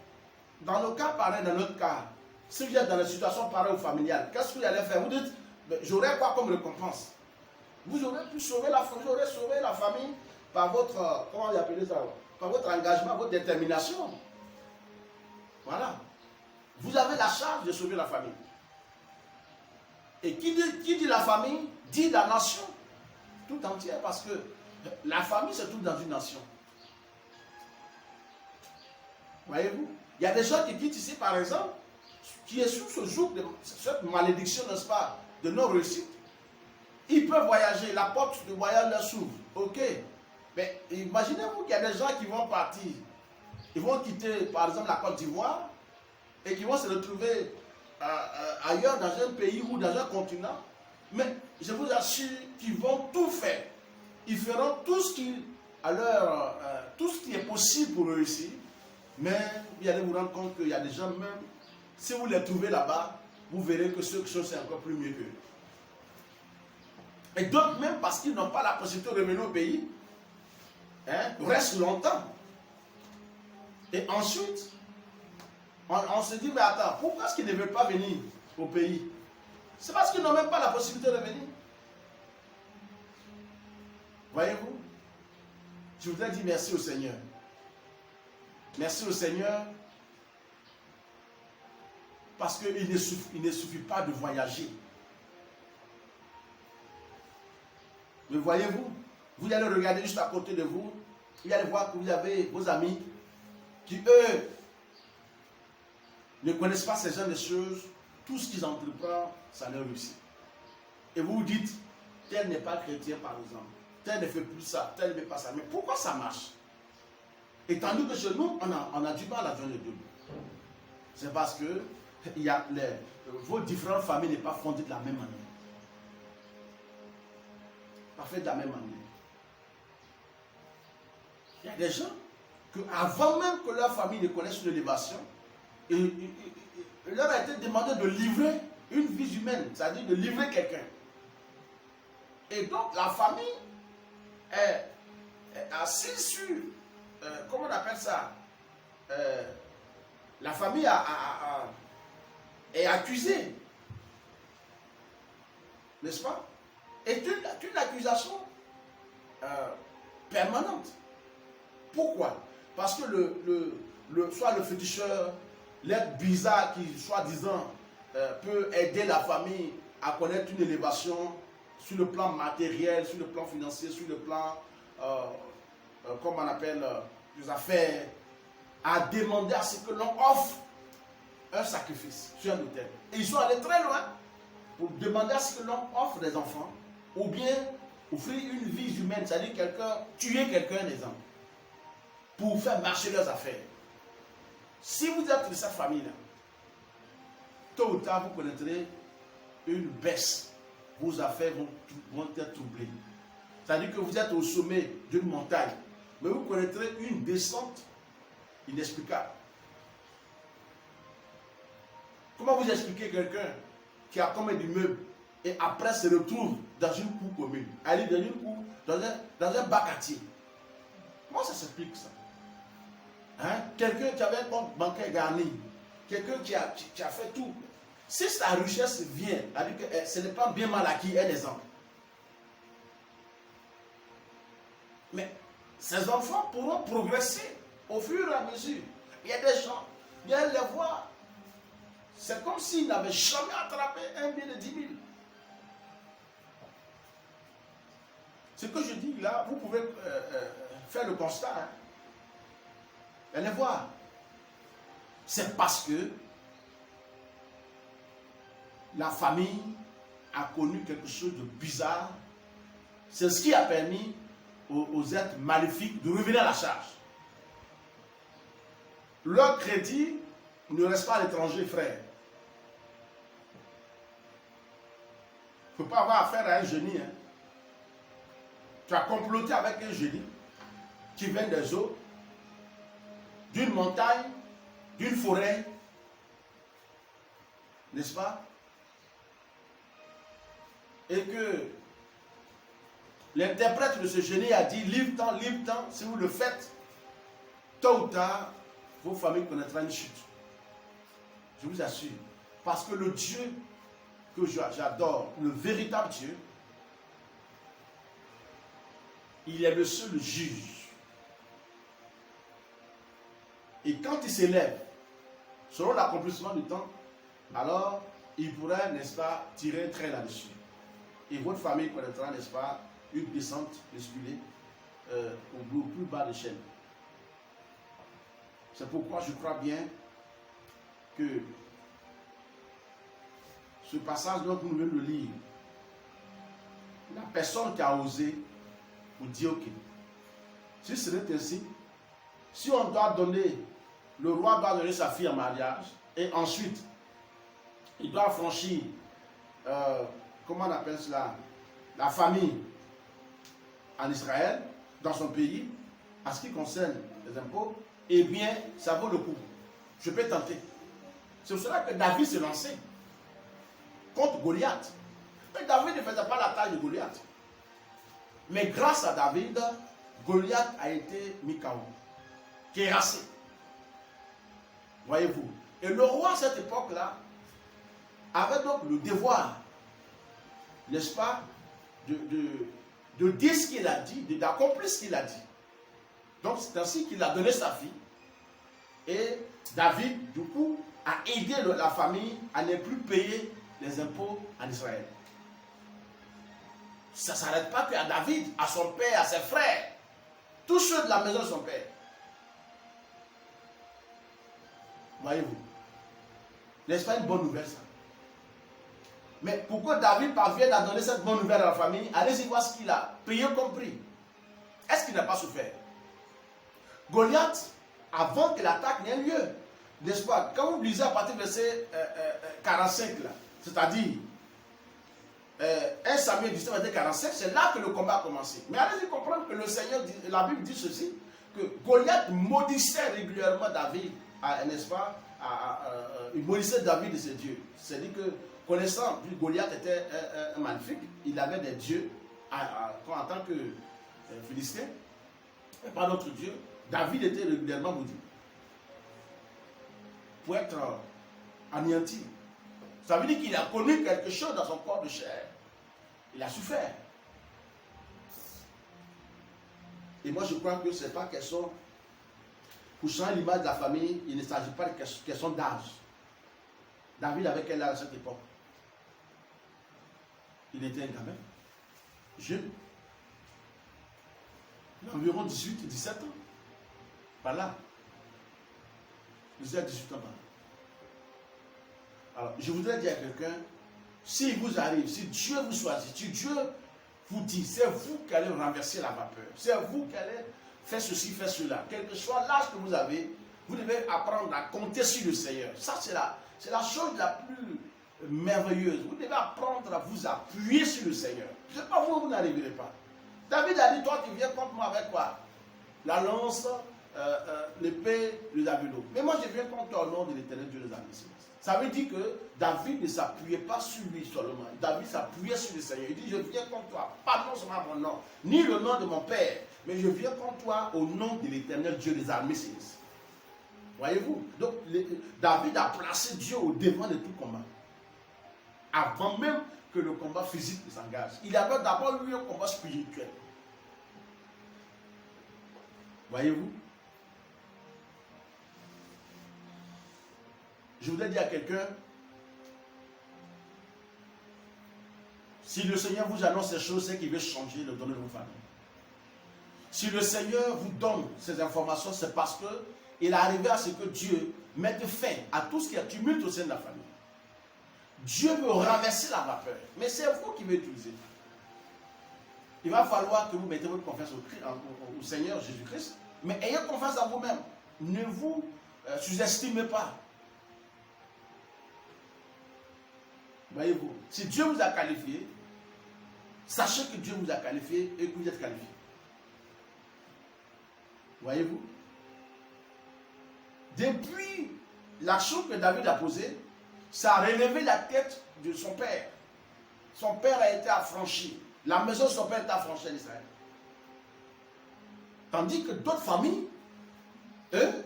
A: dans le cas pareil, dans notre cas, si vous êtes dans la situation pareille ou familiale, qu'est-ce que vous allez faire? Vous dites, j'aurais quoi comme récompense? Vous aurez pu sauver la famille par votre, comment vous appelez ça? Par votre engagement, votre détermination. Voilà. Vous avez la charge de sauver la famille. Et qui dit la famille, dit la nation tout entière, parce que la famille, c'est tout dans une nation. Voyez-vous? Il y a des gens qui disent ici, par exemple, qui est sous ce joug de cette malédiction, n'est-ce pas, de non-réussite. Ils peuvent voyager, la porte de voyage leur s'ouvre. Ok. Mais imaginez-vous qu'il y a des gens qui vont partir. Ils vont quitter, par exemple, la Côte d'Ivoire et qui vont se retrouver ailleurs dans un pays ou dans un continent. Mais je vous assure qu'ils vont tout faire. Ils feront tout ce qui est possible pour réussir. Mais vous allez vous rendre compte qu'il y a des gens même, si vous les trouvez là-bas, vous verrez que ceux qui sont, c'est encore plus mieux qu'eux. Et d'autres, même parce qu'ils n'ont pas la possibilité de revenir au pays, restent longtemps. Et ensuite, on se dit, mais attends, pourquoi est-ce qu'ils ne veulent pas venir au pays? C'est parce qu'ils n'ont même pas la possibilité de venir. Voyez-vous? Je voudrais dire merci au Seigneur. Merci au Seigneur. Parce qu'il ne suffit pas de voyager. Mais voyez-vous, vous allez regarder juste à côté de vous, vous allez voir que vous avez vos amis qui, eux, ne connaissent pas ces genre de choses. Tout ce qu'ils entreprennent, ça leur réussit. Et vous vous dites, tel n'est pas chrétien par exemple, tel ne fait plus ça, tel ne fait pas ça. Mais pourquoi ça marche? Et tandis que chez nous, on a du mal à joindre les deux. C'est parce que vos différentes familles n'est pas fondées de la même manière. Pas fait de la même manière. Il y a des gens que avant même que leur famille ne connaisse l'élévation, il leur a été demandé de livrer une vie humaine, c'est-à-dire de livrer quelqu'un. Et donc la famille est assise sur, comment on appelle ça, la famille est accusée, n'est-ce pas? Et une accusation permanente. Pourquoi? Parce que soit le féticheur, l'être bizarre qui, soi-disant, peut aider la famille à connaître une élévation sur le plan matériel, sur le plan financier, sur le plan, comme on appelle, des affaires, à demander à ce que l'on offre un sacrifice sur un autel. Et ils sont allés très loin pour demander à ce que l'on offre des enfants, ou bien offrir une vie humaine, c'est-à-dire tuer quelqu'un, des hommes, pour faire marcher leurs affaires. Si vous êtes de cette famille-là, tôt ou tard, vous connaîtrez une baisse. Vos affaires vont être troublées. C'est-à-dire que vous êtes au sommet d'une montagne, mais vous connaîtrez une descente inexplicable. Comment vous expliquez quelqu'un qui a combien d'immeubles et après se retrouve dans une cour commune, aller dans une cour, dans un bac à tir? Comment ça s'explique ça? Hein? Quelqu'un qui avait un compte bancaire garni, quelqu'un qui a fait tout. Si sa richesse vient, c'est-à-dire que ce n'est pas bien mal acquis, elle les a. Mais ces enfants pourront progresser au fur et à mesure. Il y a des gens, viens les voir. C'est comme s'ils n'avaient jamais attrapé un billet de 10 000. Ce que je dis là, vous pouvez faire le constat. Hein. Allez voir. C'est parce que la famille a connu quelque chose de bizarre. C'est ce qui a permis aux êtres maléfiques de revenir à la charge. Leur crédit ne reste pas à l'étranger, frère. Il ne faut pas avoir affaire à un génie. Hein. Tu as comploté avec un génie qui vient des eaux, d'une montagne, d'une forêt, n'est-ce pas? Et que l'interprète de ce génie a dit, livre temps, si vous le faites, tôt ou tard, vos familles connaîtront une chute. Je vous assure. Parce que le Dieu que j'adore, le véritable Dieu, il est le seul juge. Et quand il s'élève, selon l'accomplissement du temps, alors il pourrait, n'est-ce pas, tirer un trait là-dessus. Et votre famille connaîtra, n'est-ce pas, une descente musculée au plus bas de l'échelle. C'est pourquoi je crois bien que ce passage dont nous venons de lire, la personne qui a osé vous dit ok, si ce n'est ainsi, si on doit donner, le roi doit donner sa fille en mariage, et ensuite, il doit franchir, comment on appelle cela, la famille en Israël, dans son pays, en ce qui concerne les impôts, eh bien, ça vaut le coup. Je peux tenter. C'est pour cela que David s'est lancé contre Goliath. Mais David ne faisait pas la taille de Goliath. Mais grâce à David, Goliath a été mis KO, terrassé. Voyez-vous. Et le roi à cette époque-là avait donc le devoir, n'est-ce pas, de dire ce qu'il a dit, d'accomplir ce qu'il a dit. Donc c'est ainsi qu'il a donné sa fille. Et David, du coup, a aidé la famille à ne plus payer les impôts en Israël. Ça ne s'arrête pas qu'à David, à son père, à ses frères, tous ceux de la maison de son père. Voyez-vous. N'est-ce pas une bonne nouvelle ça? Mais pourquoi David parvient à donner cette bonne nouvelle à la famille? Allez-y voir ce qu'il a payé comme prix. Est-ce qu'il n'a pas souffert? Goliath, avant que l'attaque n'ait lieu, n'est-ce pas? Quand vous lisez à partir du verset 45, c'est-à-dire 1 Samuel 17, verset 45, c'est là que le combat a commencé. Mais allez-y comprendre que le Seigneur, la Bible dit ceci, que Goliath maudissait régulièrement David, n'est-ce pas, il maudissait David et ses dieux. C'est-à-dire que, connaissant que Goliath était un maléfique, il avait des dieux en tant que Philistin, et pas d'autres dieux. David était régulièrement maudit pour être anéanti. Ça veut dire qu'il a connu quelque chose dans son corps de chair. Il a souffert. Et moi, je crois que ce n'est pas question, pour changer l'image de la famille, il ne s'agit pas de question d'âge. David avait quel âge à cette époque? Il était un gamin, jeune. Il a environ 18 ou 17 ans. Par là. Il faisait 18 ans par là. Alors, je voudrais dire à quelqu'un, s'il vous arrive, si Dieu vous choisit, si Dieu vous dit, c'est vous qui allez renverser la vapeur, c'est vous qui allez faire ceci, faire cela, quel que soit l'âge que vous avez, vous devez apprendre à compter sur le Seigneur. Ça, c'est la chose la plus merveilleuse. Vous devez apprendre à vous appuyer sur le Seigneur. Je ne sais pas, vous n'arriverez pas. David a dit, toi, tu viens contre moi avec quoi? La lance, l'épée, le javelot. Mais moi, je viens contre toi au nom de l'Éternel Dieu des armées. Ça veut dire que David ne s'appuyait pas sur lui seulement. David s'appuyait sur le Seigneur. Il dit, je viens contre toi, pas non seulement mon nom, ni le nom de mon père, mais je viens contre toi au nom de l'Éternel Dieu des armées. Voyez-vous? Donc, David a placé Dieu au devant de tout combat. Avant même que le combat physique ne s'engage. Il avait d'abord eu un combat spirituel. Voyez-vous? Je voudrais dire à quelqu'un, si le Seigneur vous annonce ces choses, c'est qu'il veut changer le domaine de vos familles. Si le Seigneur vous donne ces informations, c'est parce qu'il est arrivé à ce que Dieu mette fin à tout ce qui est tumulte au sein de la famille. Dieu veut renverser la vapeur, mais c'est vous qui veut utiliser. Il va falloir que vous mettez votre confiance au Seigneur Jésus-Christ, mais ayez confiance en vous-même. Ne vous sous-estimez pas. Voyez-vous, si Dieu vous a qualifié, sachez que Dieu vous a qualifié et que vous êtes qualifié. Voyez-vous? Depuis l'action que David a posée, ça a relevé la tête de son père. Son père a été affranchi. La maison de son père a été affranchie en Israël. Tandis que d'autres familles, eux,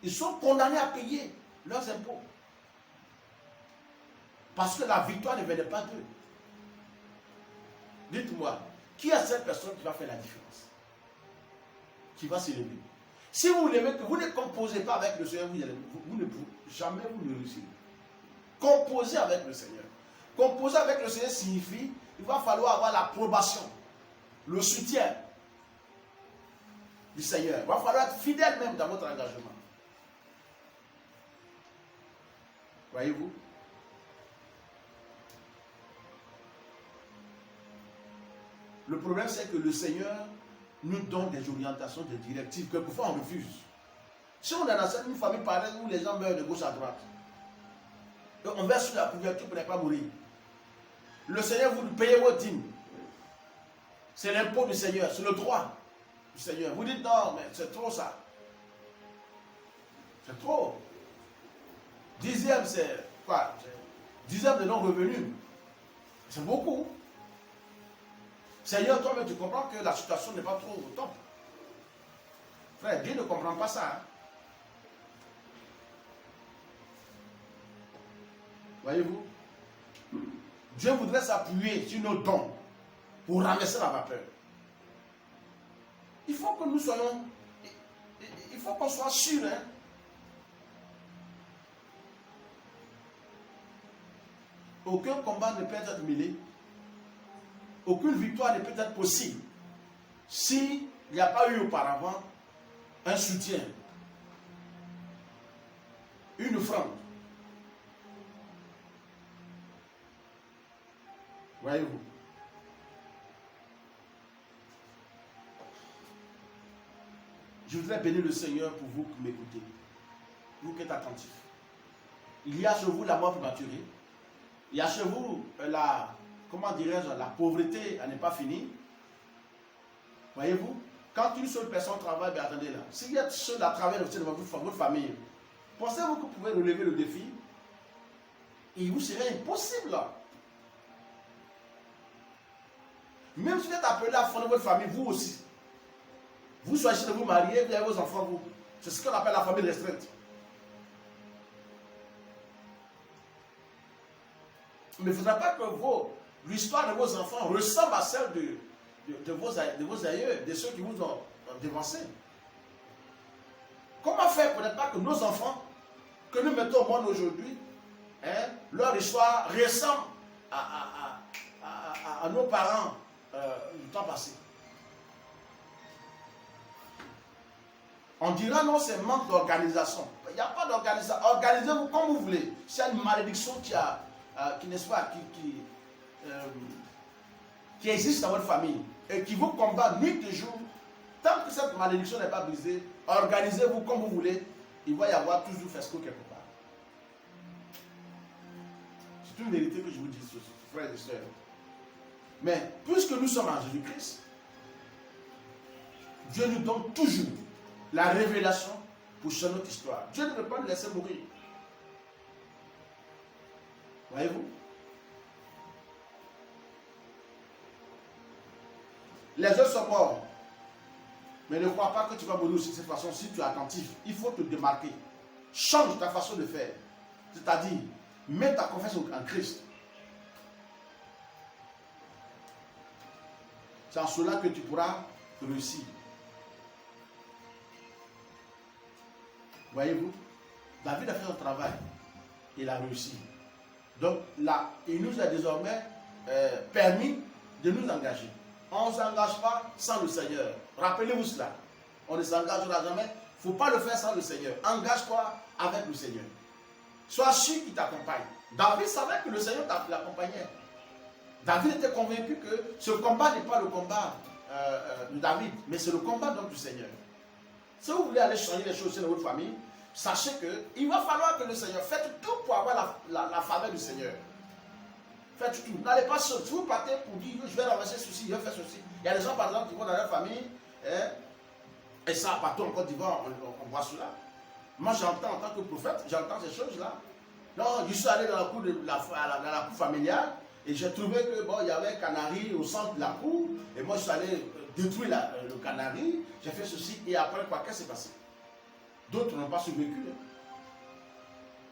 A: ils sont condamnés à payer leurs impôts. Parce que la victoire ne venait pas d'eux. Dites-moi, qui est cette personne qui va faire la différence? Qui va s'élever? Si vous l'aimez, que vous ne composez pas avec le Seigneur, vous ne pouvez jamais vous réussir. Composer avec le Seigneur. Composer avec le Seigneur signifie qu'il va falloir avoir l'approbation, le soutien du Seigneur. Il va falloir être fidèle même dans votre engagement. Voyez-vous? Le problème, c'est que le Seigneur nous donne des orientations, des directives. Quelquefois, on refuse. Si on est dans une famille pareille où les gens meurent de gauche à droite, et on verse sur la couverture pour ne pas mourir, le Seigneur, vous payez vos dîmes. C'est l'impôt du Seigneur, c'est le droit du Seigneur. Vous dites non, mais c'est trop ça. C'est trop. Dixième, c'est quoi? Dixième de non-revenu. C'est beaucoup. Seigneur, toi-même, tu comprends que la situation n'est pas trop au top. Frère, Dieu ne comprend pas ça. Hein? Voyez-vous? Dieu voudrait s'appuyer sur nos dons pour renverser la vapeur. Il faut que nous soyons... Il faut qu'on soit sûr. Hein? Aucun combat ne peut être mêlé. Aucune victoire ne peut être possible s'il n'y a pas eu auparavant un soutien, une offrande. Voyez-vous? Je voudrais bénir le Seigneur pour vous qui m'écoutez, vous qui êtes attentifs. Il y a chez vous la mort prématurée, il y a chez vous comment dirais-je, la pauvreté à n'est pas finie. Voyez-vous? Quand une seule personne travaille, bien attendez là. S'il y a seul à travailler dans votre famille, pensez-vous que vous pouvez relever le défi? Il vous serait impossible là. Même si vous êtes appelé à fonder votre famille, vous aussi. Vous choisissez de vous marier, vous avez vos enfants, vous. C'est ce qu'on appelle la famille restreinte. Mais il ne faudra pas que l'histoire de vos enfants ressemble à celle de vos aïeux, de ceux qui vous ont devancé. Comment faire pour ne pas que nos enfants, que nous mettons au monde aujourd'hui, hein, leur histoire ressemble à nos parents du temps passé? On dira non, c'est manque d'organisation. Il n'y a pas d'organisation. Organisez-vous comme vous voulez. S'il y a une malédiction qui n'est-ce pas, qui existe dans votre famille et qui vous combat nuit et jour, tant que cette malédiction n'est pas brisée, organisez-vous comme vous voulez, il va y avoir toujours fesco quelque part. C'est une vérité que je vous dis, frères et sœurs. Mais puisque nous sommes en Jésus-Christ, Dieu nous donne toujours la révélation pour changer notre histoire. Dieu ne peut pas nous laisser mourir. Voyez-vous? Les autres sont morts. Mais ne crois pas que tu vas mourir aussi de cette façon si tu es attentif. Il faut te démarquer. Change ta façon de faire. C'est-à-dire, mets ta confiance en Christ. C'est en cela que tu pourras réussir. Voyez-vous? David a fait son travail. Il a réussi. Donc là, il nous a désormais permis de nous engager. On ne s'engage pas sans le Seigneur. Rappelez-vous cela. On ne s'engagera jamais. Il ne faut pas le faire sans le Seigneur. Engage-toi avec le Seigneur. Sois sûr qu'il t'accompagne. David savait que le Seigneur l'accompagnait. David était convaincu que ce combat n'est pas le combat de David, mais c'est le combat donc du Seigneur. Si vous voulez aller changer les choses dans votre famille, sachez qu'il va falloir que le Seigneur, faites tout pour avoir la faveur du Seigneur. Faites tout. N'allez pas seul. Si vous partez pour dire, je vais renverser ceci, je vais faire ceci. Il y a des gens, par exemple, qui vont dans leur famille, et ça, partout en Côte d'Ivoire, on voit cela. Moi, j'entends en tant que prophète, j'entends ces choses-là. Non, je suis allé dans la cour, dans la cour familiale, et j'ai trouvé que bon, il y avait un canari au centre de la cour, et moi, je suis allé détruire le canari, j'ai fait ceci, et après, quoi, qu'est-ce qui s'est passé? D'autres n'ont pas survécu.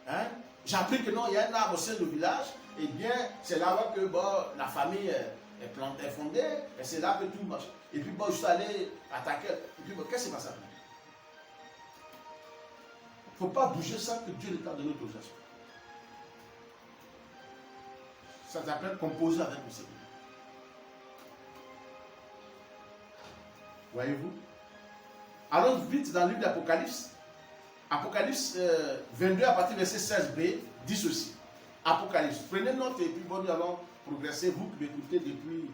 A: Hein? J'ai appris que non, il y a un arbre au sein du village, et bien, c'est là que bon, la famille est fondée, et c'est là que tout marche. Et puis, bon, je suis allé attaquer, et puis, bon, qu'est-ce qui s'est passé? Il ne faut pas bouger sans que Dieu ne t'a donné l'autorisation. Ça s'appelle composer avec le Seigneur. Voyez-vous? Allons vite dans le livre d'Apocalypse. Apocalypse 22 à partir du verset 16b dit ceci. Apocalypse. Prenez note et puis bon, nous allons progresser. Vous qui m'écoutez depuis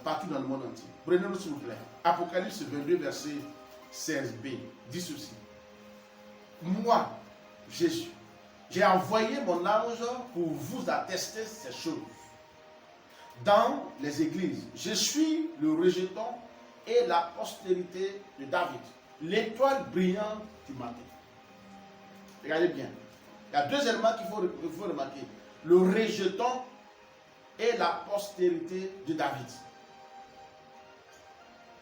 A: partout dans le monde entier. Prenez note s'il vous plaît. Apocalypse 22 verset 16b dit ceci. Moi, Jésus, j'ai envoyé mon ange pour vous attester ces choses. Dans les églises, je suis le rejeton et la postérité de David, l'étoile brillante du matin. Regardez bien. Il y a deux éléments qu'il faut remarquer. Le rejeton et la postérité de David.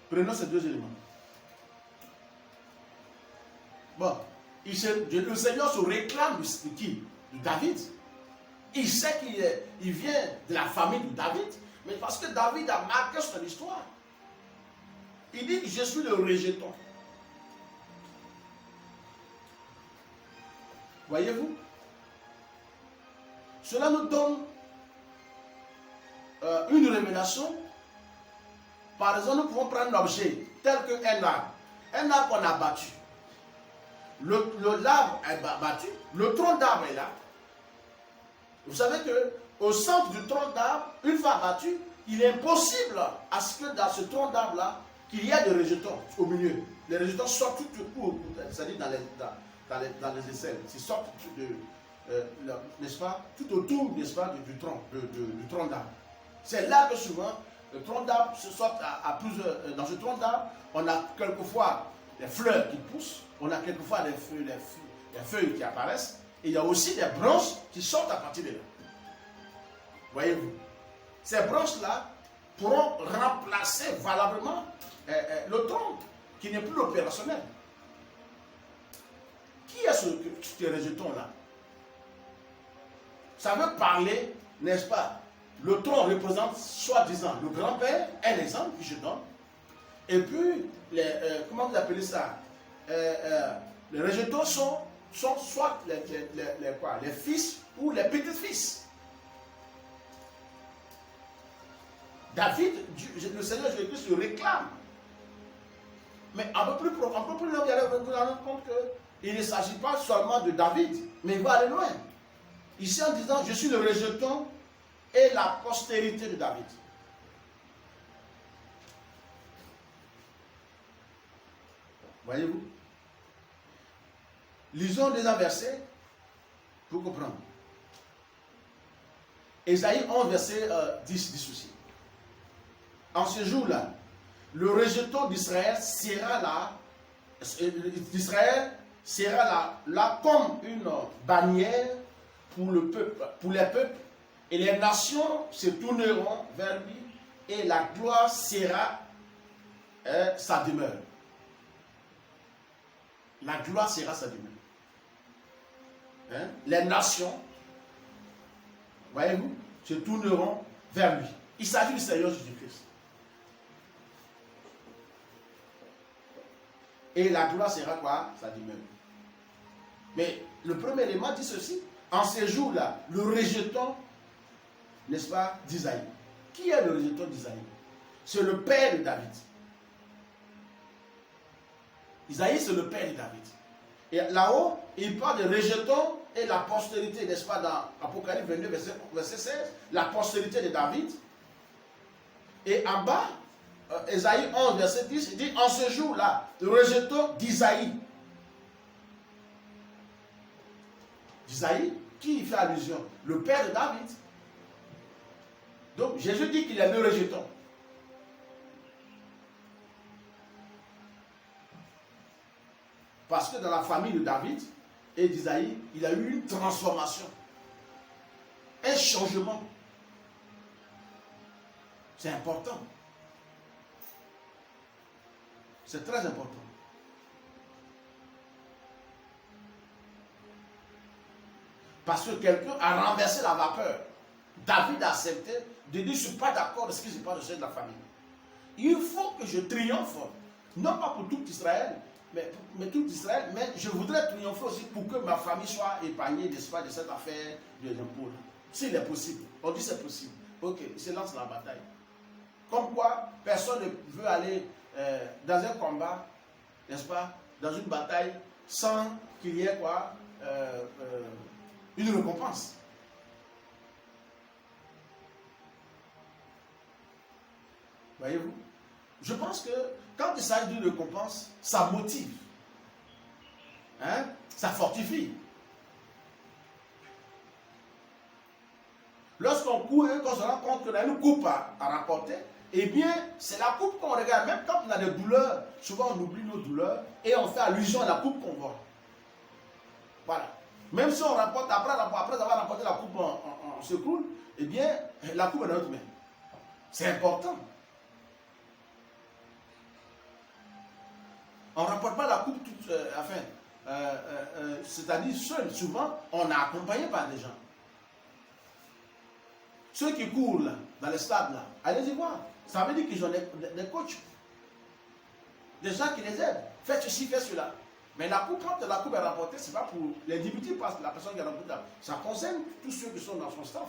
A: Prenons ces deux éléments. Bon, le Seigneur se réclame de qui? De David. Il sait qu'il vient de la famille de David, mais parce que David a marqué son histoire. Il dit, je suis le rejeton. Voyez-vous? Cela nous donne une révélation. Par exemple, nous pouvons prendre un objet tel qu'un arbre. Un arbre qu'on a battu. L'arbre est battu, le tronc d'arbre est là. Vous savez qu'au centre du tronc d'arbre, une fois battu, il est impossible à ce que dans ce tronc d'arbre-là, qu'il y ait des rejetons au milieu. Les rejetons sortent tout autour, c'est-à-dire dans les aisselles. Ils sortent n'est-ce pas, tout autour, n'est-ce pas, du tronc d'arbre. C'est là que souvent, le tronc d'arbre se sorte à plusieurs. Dans ce tronc d'arbre, on a quelquefois des fleurs qui poussent, on a quelquefois des feuilles qui apparaissent, et il y a aussi des branches qui sortent à partir de là. Voyez-vous, ces branches-là pourront remplacer valablement le tronc qui n'est plus opérationnel. Qui est ce rejeton-là? Ça veut parler, n'est-ce pas? Le tronc représente soi-disant le grand-père, un exemple que je donne. Et puis, comment vous appelez ça? Les rejetons sont soit les fils ou les petits-fils. David, le Seigneur Jésus-Christ le réclame. Mais un peu plus loin, vous allez vous rendre compte qu'il ne s'agit pas seulement de David, mais il va aller loin. Ici en disant, je suis le rejeton et la postérité de David. Voyez-vous? Lisons les versets pour comprendre. Ésaïe 11, verset 10 dit ceci. En ce jour-là, le rejeton d'Israël sera là comme une bannière pour le peuple, pour les peuples, et les nations se tourneront vers lui, et la gloire sera sa demeure. La gloire sera sa demeure. Hein? Les nations, voyez-vous, se tourneront vers lui. Il s'agit du Seigneur Jésus-Christ. Et la gloire sera quoi? Sa demeure. Mais le premier élément dit ceci. En ces jours-là, le rejeton, n'est-ce pas, d'Isaïe. Qui est le rejeton d'Isaïe? C'est le père de David. Isaïe, c'est le père de David. Et là-haut, il parle de rejeton et la postérité, n'est-ce pas, dans Apocalypse 22, verset 16, la postérité de David. Et en bas, Ésaïe 11, verset 10, il dit, en ce jour-là, le rejeton d'Isaïe. Isaïe, qui y fait allusion? Le père de David. Donc Jésus dit qu'il est le rejeton. Parce que dans la famille de David et d'Isaïe, il a eu une transformation, un changement. C'est important. C'est très important. Parce que quelqu'un a renversé la vapeur. David a accepté de dire, je ne suis pas d'accord de ce qui se passe au sein de la famille. Il faut que je triomphe, non pas pour tout Israël, mais tout Israël, mais je voudrais triompher aussi pour que ma famille soit épargnée, n'est-ce pas, de cette affaire de l'impôt. S'il est possible. On dit c'est possible. Ok, il se lance la bataille. Comme quoi, personne ne veut aller dans un combat, n'est-ce pas, dans une bataille, sans qu'il y ait quoi, une récompense. Voyez-vous? Je pense que quand il s'agit d'une récompense, ça motive. Hein? Ça fortifie. Lorsqu'on court et qu'on se rend compte qu'on a une coupe à rapporter, eh bien, c'est la coupe qu'on regarde. Même quand on a des douleurs, souvent on oublie nos douleurs et on fait allusion à la coupe qu'on voit. Voilà. Même si on rapporte, après avoir rapporté la coupe en secours, eh bien, la coupe est dans notre main. C'est important. On ne rapporte pas la coupe toute, c'est-à-dire seul. Souvent, on est accompagné par des gens. Ceux qui courent là, dans les stades, là, allez-y voir. Ça veut dire qu'ils ont des coachs. Des gens qui les aident. Faites ceci, faites cela. Mais la coupe, quand la coupe est rapportée, ce n'est pas pour les débuter parce que la personne qui a rapporté, ça concerne tous ceux qui sont dans son staff.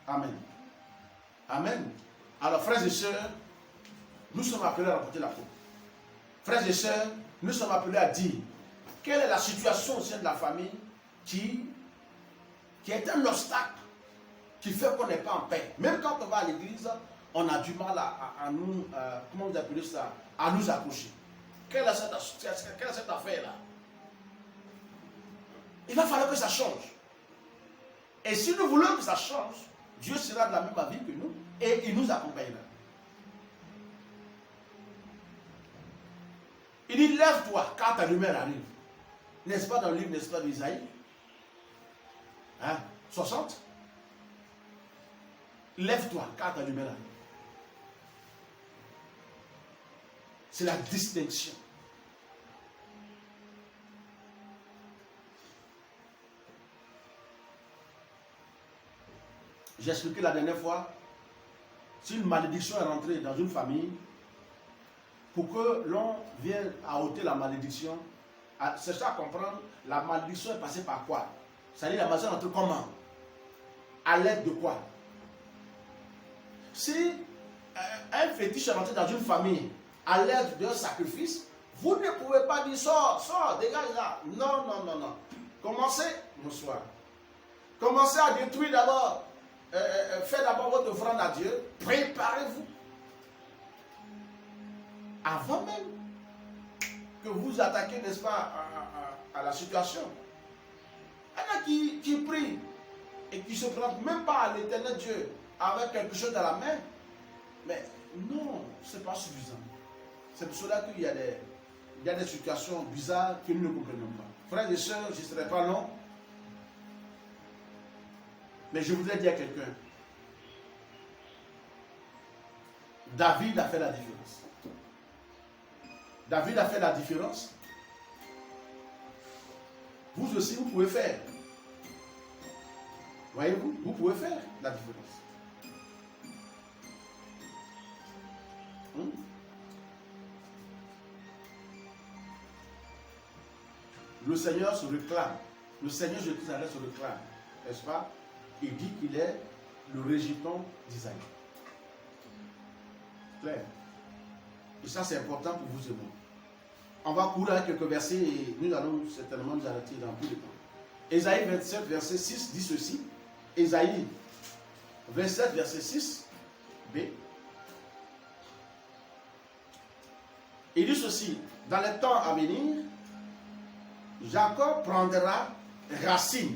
A: Amen. Amen. Alors, frères et sœurs, nous sommes appelés à rapporter la coupe. Frères et sœurs, nous sommes appelés à dire quelle est la situation au sein de la famille qui est un obstacle qui fait qu'on n'est pas en paix. Même quand on va à l'église, on a du mal à nous, comment vous appelez ça, à nous accrocher. Quelle est cette affaire-là? Il va falloir que ça change. Et si nous voulons que ça change, Dieu sera de la même avis que nous et il nous accompagnera. Il dit, lève-toi, car ta lumière arrive. N'est-ce pas dans le livre, n'est-ce pas, d'Isaïe? Hein? 60. Lève-toi, car ta lumière arrive. C'est la distinction. J'ai expliqué la dernière fois, si une malédiction est rentrée dans une famille, pour que l'on vienne à ôter la malédiction, chercher à comprendre, la malédiction est passée par quoi? C'est-à-dire la malédiction est rentrée comment? À l'aide de quoi? Si un fétiche est rentré dans une famille à l'aide d'un sacrifice, vous ne pouvez pas dire sors, dégage là. Non, non, non, non. Commencez, bonsoir. Commencez à détruire d'abord. Faites d'abord votre offrande à Dieu. Préparez-vous. Avant même que vous attaquez, n'est-ce pas, à la situation. Il y en a qui prient et qui ne se présentent même pas à l'éternel Dieu avec quelque chose dans la main. Mais non, ce n'est pas suffisant. C'est pour cela qu'il y a des situations bizarres que nous ne comprenons pas. Frères et sœurs, je ne serai pas long. Mais je voudrais dire à quelqu'un. David a fait la différence. David a fait la différence. Vous aussi, vous pouvez faire. Voyez-vous, vous pouvez faire la différence. Le Seigneur se réclame. Le Seigneur Jésus-Christ se réclame. N'est-ce pas? Il dit qu'il est le régiment d'Isaïe. Clair. Et ça, c'est important pour vous et moi. On va courir avec quelques versets et nous allons certainement nous arrêter dans peu de temps. Ésaïe 27, verset 6 dit ceci. Ésaïe 27, verset 6, B. Il dit ceci. Dans les temps à venir, Jacob prendra racine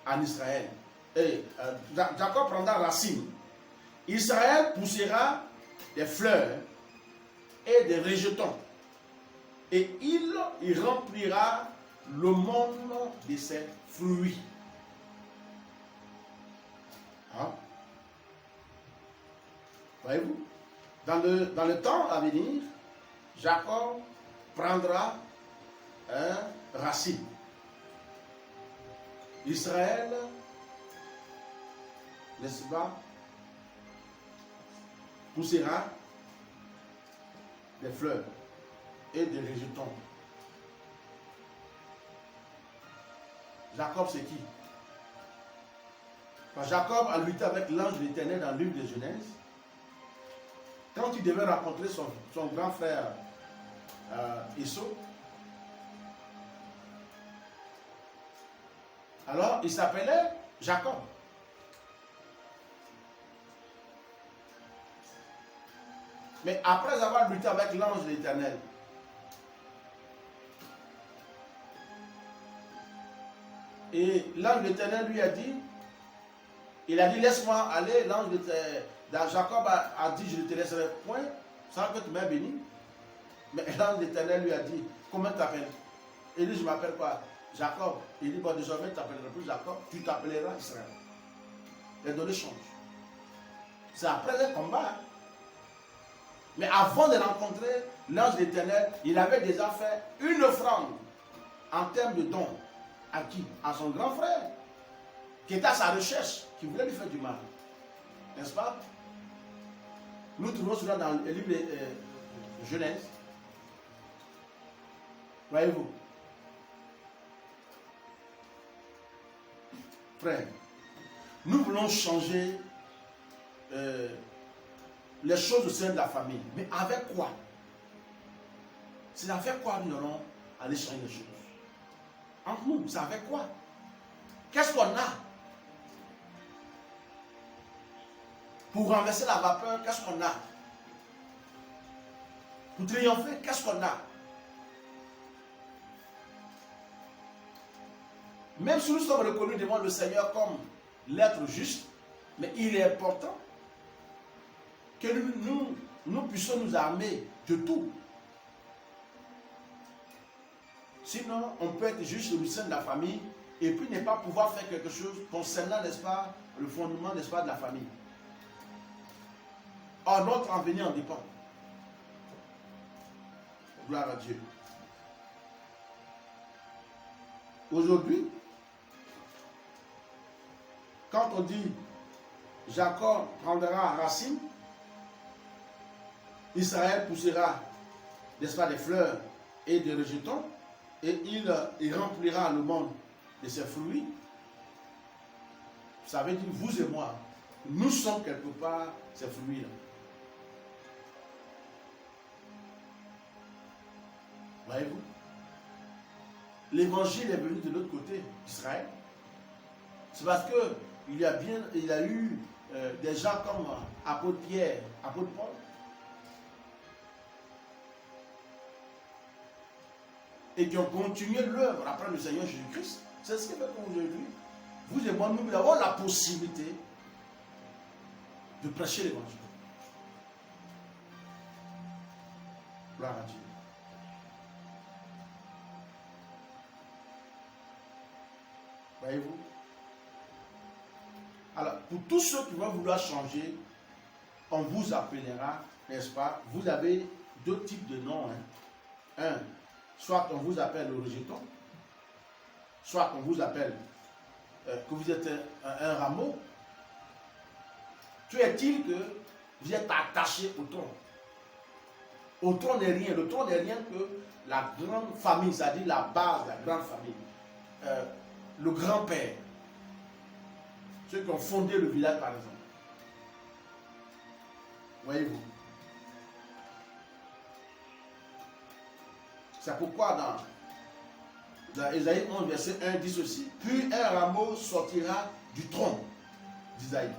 A: en Israël. Jacob prendra racine. Israël poussera des fleurs et des rejetons. Et il remplira le monde de ses fruits. Hein? Voyez-vous? Dans le temps à venir, Jacob prendra racine. Israël, n'est-ce pas, poussera des fleurs et des rejetons. Jacob, c'est qui? Quand Jacob a lutté avec l'ange de l'Éternel dans le livre de Genèse, quand il devait rencontrer son grand frère Esau, alors il s'appelait Jacob. Mais après avoir lutté avec l'ange de l'Éternel, et l'ange de l'Éternel lui a dit, laisse-moi aller. L'ange de Jacob a dit, je ne te laisserai point sans que tu m'aies béni. Mais l'ange de l'Éternel lui a dit, comment tu t'appelles? Il dit, je m'appelle quoi? Jacob. Il dit, bon, désormais tu t'appelleras plus Jacob, tu t'appelleras Israël. Les données changent. C'est après un combat. Mais avant de rencontrer l'ange de l'Éternel, il avait déjà fait une offrande en termes de dons. À qui? À son grand frère, qui était à sa recherche, qui voulait lui faire du mal. N'est-ce pas? Nous trouvons cela dans le livre de Genèse. Voyez-vous? Frère, nous voulons changer les choses au sein de la famille. Mais avec quoi? C'est avec quoi nous allons aller changer les choses? Entre nous, c'est avec quoi? Qu'est-ce qu'on a? Pour renverser la vapeur, qu'est-ce qu'on a? Pour triompher, qu'est-ce qu'on a? Même si nous sommes reconnus devant le Seigneur comme l'être juste, mais il est important que nous puissions nous armer de tout. Sinon, on peut être juste au sein de la famille et puis ne pas pouvoir faire quelque chose concernant, n'est-ce pas, le fondement, n'est-ce pas, de la famille. Or, notre avenir en dépend. Gloire à Dieu. Aujourd'hui, quand on dit Jacob prendra racine, Israël poussera, n'est-ce pas, des fleurs et des rejetons, et il remplira le monde de ses fruits. Ça veut dire, vous et moi, nous sommes quelque part ces fruits-là. Voyez-vous? L'évangile est venu de l'autre côté d'Israël. C'est parce qu'il y a eu des gens comme apôtre Pierre, apôtre Paul. Et qui ont continué l'œuvre après le Seigneur Jésus-Christ. C'est ce qui fait qu'aujourd'hui, vous et moi, nous avons la possibilité de prêcher l'évangile. Gloire à Dieu. Voyez-vous? Alors, pour tous ceux qui vont vouloir changer, on vous appellera, n'est-ce pas? Vous avez deux types de noms. Un, soit on vous appelle le rejeton, soit on vous appelle que vous êtes un rameau. Tu est-il que vous êtes attaché au tronc? Au tronc n'est rien. Le tronc n'est rien que la grande famille, c'est-à-dire la base de la grande famille. Le grand-père. Ceux qui ont fondé le village, par exemple. Voyez-vous? C'est pourquoi dans Ésaïe 11, verset 1, dit ceci. Puis un rameau sortira du tronc d'Isaïe.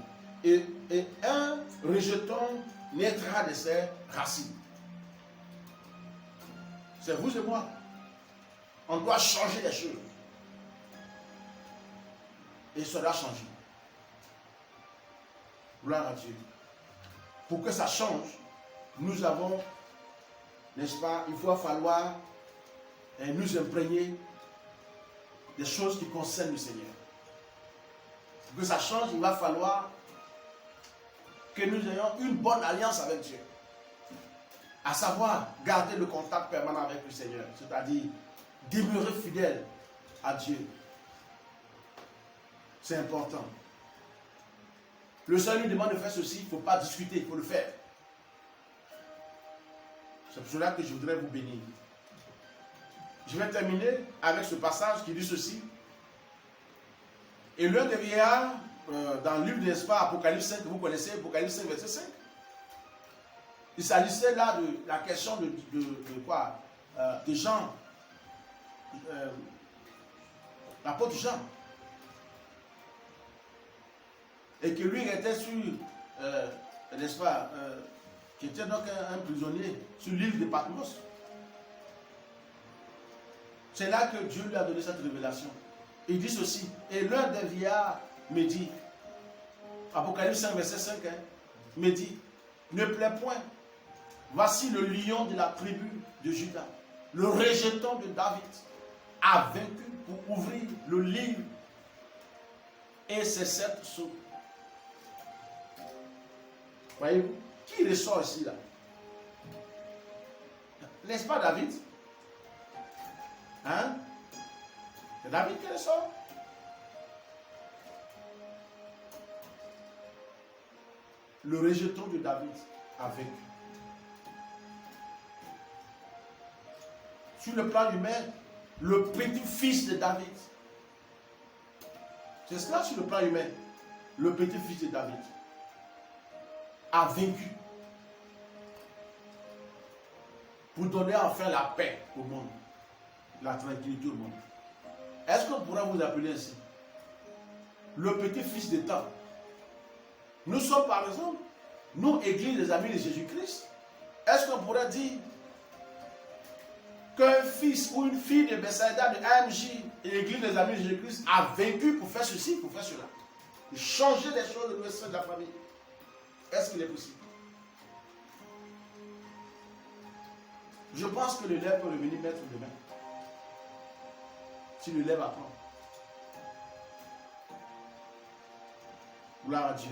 A: Et un rejeton naîtra de ses racines. C'est vous et moi. On doit changer les choses. Et cela change. Gloire à Dieu. Pour que ça change, nous avons, n'est-ce pas, il va falloir nous imprégner des choses qui concernent le Seigneur. Pour que ça change, il va falloir que nous ayons une bonne alliance avec Dieu. À savoir, garder le contact permanent avec le Seigneur. C'est-à-dire, demeurer fidèle à Dieu. C'est important. Le Seigneur nous demande de faire ceci, il ne faut pas discuter, il faut le faire. C'est pour cela que je voudrais vous bénir. Je vais terminer avec ce passage qui dit ceci. Et l'un des vieillards, dans le livre de l'espoir, Apocalypse 5, que vous connaissez, Apocalypse 5, verset 5, il s'agissait là de la question de quoi? De Jean, l'apôtre Jean. Et que lui était sur, n'est-ce pas, qui était donc un prisonnier sur l'île de Patmos. C'est là que Dieu lui a donné cette révélation. Il dit ceci, et l'un des vieillards me dit, Apocalypse 5, verset 5, me dit, ne plaît point, voici le lion de la tribu de Juda, le rejeton de David, a vaincu pour ouvrir le livre et ses 7 sceaux. Voyez-vous? Qui ressort ici là? N'est-ce pas David? Hein? C'est David qui ressort. Le rejeton de David a vaincu. Sur le plan humain, le petit-fils de David. C'est cela sur le plan humain. Le petit-fils de David a vaincu pour donner enfin la paix au monde, la tranquillité au monde. Est-ce qu'on pourrait vous appeler ainsi? Le petit-fils d'État. Nous sommes par exemple, nous, Église des Amis de Jésus-Christ, est-ce qu'on pourrait dire qu'un fils ou une fille de Bethsaïda, de AMJ et l'Église des Amis de Jésus-Christ a vaincu pour faire ceci, pour faire cela? de changer les choses de l'ouest de la famille. Est-ce qu'il est possible? Je pense que le lèvre peut revenir maître demain. Si le lèvre apprend. Gloire à Dieu.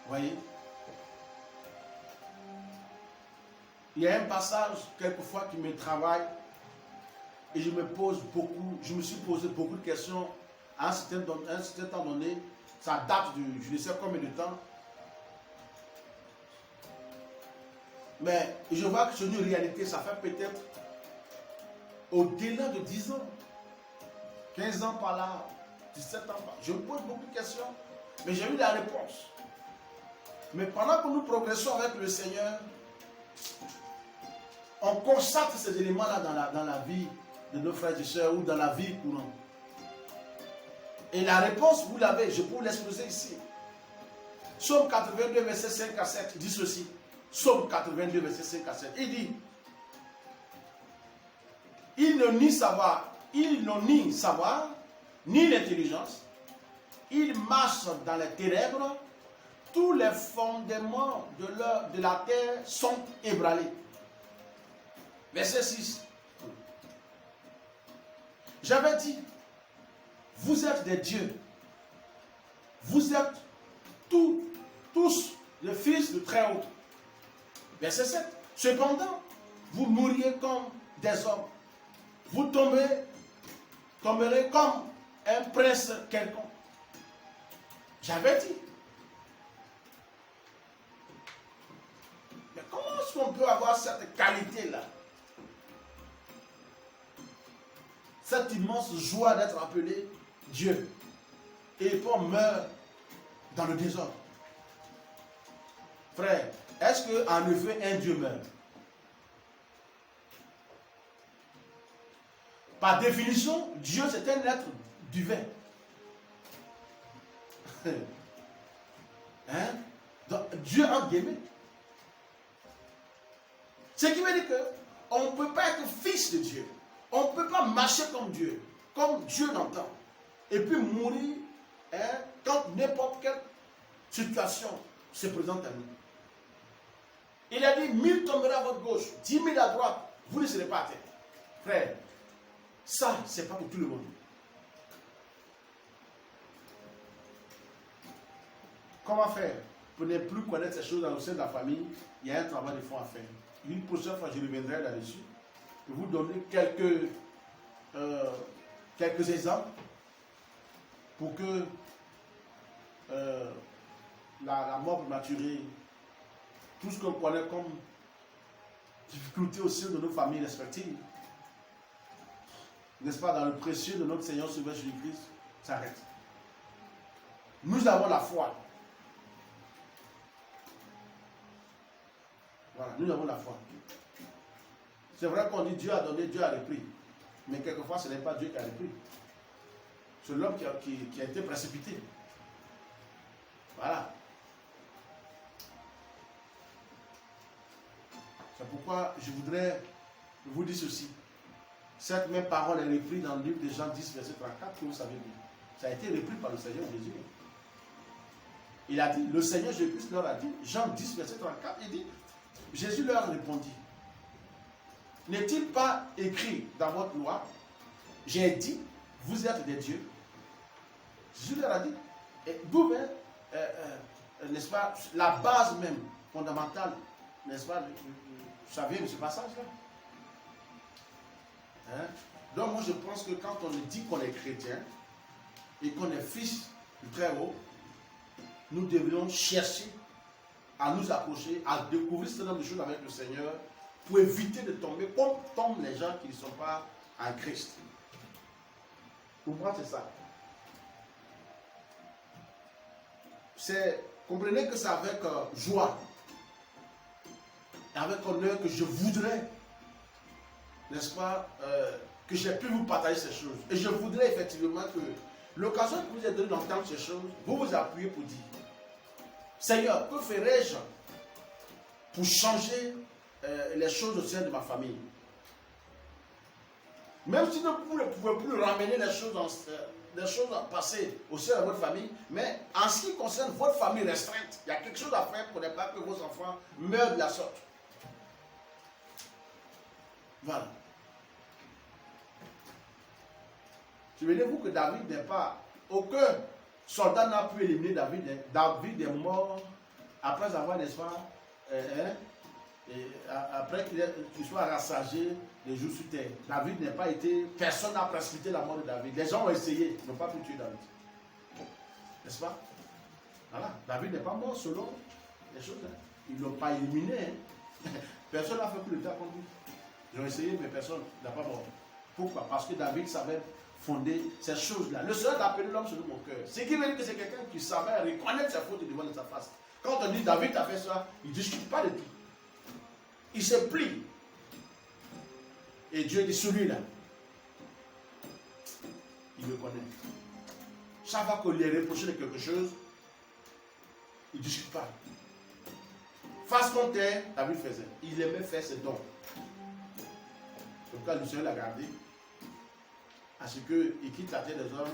A: Voyez? Il y a un passage, quelquefois, qui me travaille et je me suis posé beaucoup de questions à un certain temps donné. Ça date de je ne sais combien de temps. Mais je vois que c'est une réalité, ça fait peut-être au-delà de 10 ans, 15 ans par là, 17 ans par là. Je me pose beaucoup de questions, mais j'ai eu la réponse. Mais pendant que nous progressons avec le Seigneur, on constate ces éléments-là dans la vie de nos frères et sœurs ou dans la vie courante. Et la réponse, vous l'avez, je peux vous l'exposer ici. Psaume 82, verset 5 à 7, dit ceci. Psaume 82, verset 5 à 7. Il dit, ils n'ont ni savoir, ni l'intelligence. Ils marchent dans les ténèbres. Tous les fondements de la terre sont ébranlés. Verset 6. J'avais dit, vous êtes des dieux. Vous êtes tous les fils de Très-Haut. Verset 7. Cependant, vous mourriez comme des hommes. Vous tomberez comme un prince quelconque. J'avais dit. Mais comment est-ce qu'on peut avoir cette qualité-là? Cette immense joie d'être appelé Dieu. Et puis on meurt dans le désordre. Frère, est-ce qu'en effet un Dieu meurt? Par définition, Dieu c'est un être divin. Hein? Donc, Dieu en guillemets. Ce qui veut dire qu'on ne peut pas être fils de Dieu. On ne peut pas marcher comme Dieu l'entend. Et puis mourir quand n'importe quelle situation se présente à nous. Il a dit, 1000 tomberont à votre gauche, 10 000 à droite, vous ne serez pas à terre. Frère, ça, ce n'est pas pour tout le monde. Comment faire pour ne plus connaître ces choses dans le sein de la famille? Il y a un travail de fond à faire. Une prochaine fois, je reviendrai là-dessus. Je vais vous donner quelques exemples pour que la mort prématurée, tout ce qu'on connaît comme difficulté au sein de nos familles respectives, n'est-ce pas, dans le précieux de notre Seigneur Sauveur Jésus-Christ, s'arrête. Nous avons la foi. Voilà, nous avons la foi. C'est vrai qu'on dit Dieu a donné, Dieu a repris. Mais quelquefois, ce n'est pas Dieu qui a repris. C'est l'homme qui a été précipité. Voilà. C'est pourquoi je voudrais vous dire ceci. Cette même parole est reprise dans le livre de Jean 10, verset 34, que vous savez bien. Ça a été repris par le Seigneur Jésus. Il a dit, le Seigneur Jésus leur a dit, Jean 10, verset 34, il dit, Jésus leur répondit, n'est-il pas écrit dans votre loi, j'ai dit, vous êtes des dieux? Jésus leur a dit, d'où vient, n'est-ce pas, la base même fondamentale, n'est-ce pas, vous savez de ce passage-là. Hein? Donc moi je pense que quand on dit qu'on est chrétien et qu'on est fils du Très-Haut, nous devrions chercher à nous approcher, à découvrir ce nombre de choses avec le Seigneur pour éviter de tomber comme tombent les gens qui ne sont pas en Christ. Pour moi c'est ça. Comprenez que c'est avec joie et avec honneur que je voudrais, n'est-ce pas, que j'ai pu vous partager ces choses. Et je voudrais effectivement que l'occasion que vous ait donnée d'entendre ces choses, vous vous appuyez pour dire, Seigneur, que ferais-je pour changer les choses au sein de ma famille? Même si vous ne pouvez plus ramener les choses passées au sein de votre famille, mais en ce qui concerne votre famille restreinte, il y a quelque chose à faire pour ne pas que vos enfants meurent de la sorte. Voilà. Souvenez-vous que David n'est pas... Aucun soldat n'a pu éliminer David. David est mort après avoir, n'est-ce pas, après qu'il soit rassasié les jours sur terre. David n'a pas été... Personne n'a précipité la mort de David. Les gens ont essayé, ils n'ont pas pu tuer David. N'est-ce pas? Voilà. David n'est pas mort selon les choses. Hein. Ils ne l'ont pas éliminé. Hein. Personne n'a fait plus le temps contre lui. Ils ont essayé, mais personne n'a pas mort. Pourquoi? Parce que David savait fonder ces choses-là. Le Seigneur a appelé l'homme selon mon cœur. Ce qui veut dire que c'est quelqu'un qui savait reconnaître ses fautes devant sa face. Quand on dit David a fait ça, il ne discute pas de tout. Il se plie. Et Dieu dit celui-là, il le connaît. Chaque fois qu'on lui est reproché de quelque chose, il ne discute pas. Face contre terre, David faisait. Il aimait faire ses dons. Donc quand le Seigneur l'a gardé, à ce qu'il quitte la terre des hommes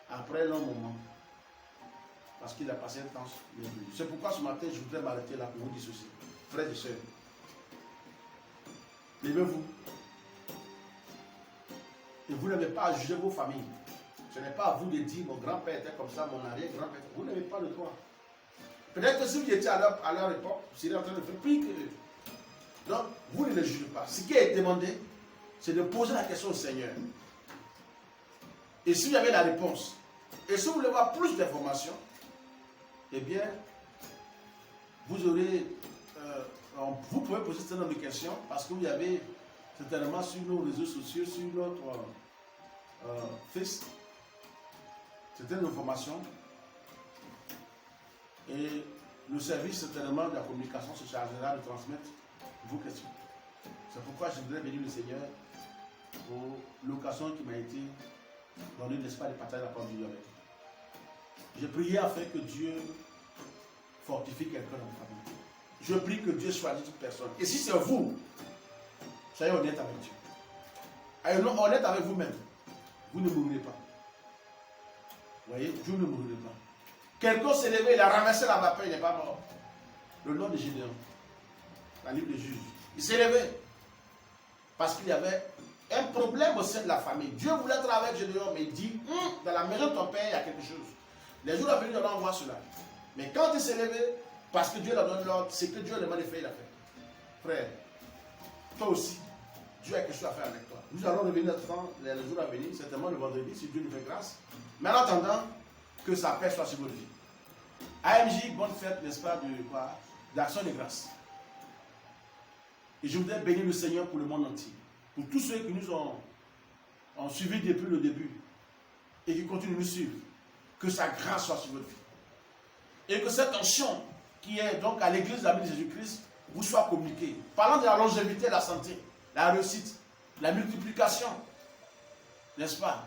A: après un long moment. Parce qu'il a passé un temps. C'est pourquoi ce matin, je voudrais m'arrêter là pour vous dire ceci. Frères et sœurs, levez-vous. Et vous n'avez pas à juger vos familles. Ce n'est pas à vous de dire mon grand-père était comme ça, mon arrière-grand-père. Vous n'avez pas le droit. Peut-être que si vous étiez à leur époque, vous seriez en train de faire plus que. Donc, vous ne les jugez pas. Ce qui est demandé, c'est de poser la question au Seigneur. Et si vous avez la réponse, et si vous voulez avoir plus d'informations, eh bien, vous aurez, vous pouvez poser ce nombre de questions parce que vous avez certainement sur nos réseaux sociaux, sur notre Face, certaines informations. Et le service certainement de la communication se chargera de transmettre vos questions. C'est pourquoi je voudrais bénir le Seigneur pour l'occasion qui m'a été donnée, n'est-ce pas, de partager la parole de Dieu avec vous. Je prie afin que Dieu fortifie quelqu'un dans votre famille. Je prie que Dieu choisisse toute personne. Et si c'est vous, soyez honnête avec Dieu. Soyez honnête avec vous-même. Vous ne mourrez pas. Vous voyez, Dieu ne mourrez pas. Quelqu'un s'est levé, il a ramassé la vapeur, il n'est pas mort. Le nom de Gédéon, la livre des juges. Il s'est levé parce qu'il y avait un problème au sein de la famille. Dieu voulait être avec Gédéon, mais il dit, dans la maison de ton père, il y a quelque chose. Les jours à venir, on va voir cela. Mais quand il s'est levé, parce que Dieu l'a donné l'ordre, c'est que Dieu le demande de faire, il a fait. Frère, toi aussi, Dieu a quelque chose à faire avec toi. Nous allons revenir dans les jours à venir, certainement le vendredi, si Dieu nous fait grâce. Mais en attendant, que sa paix soit sur votre vie. AMJ, bonne fête, n'est-ce pas, d'action de grâce. Et je voudrais bénir le Seigneur pour le monde entier. Pour tous ceux qui nous ont suivis depuis le début et qui continuent de nous suivre. Que sa grâce soit sur votre vie. Et que cette onction qui est donc à l'église de la vie de Jésus-Christ vous soit communiquée. Parlant de la longévité, la santé, la réussite, la multiplication, n'est-ce pas?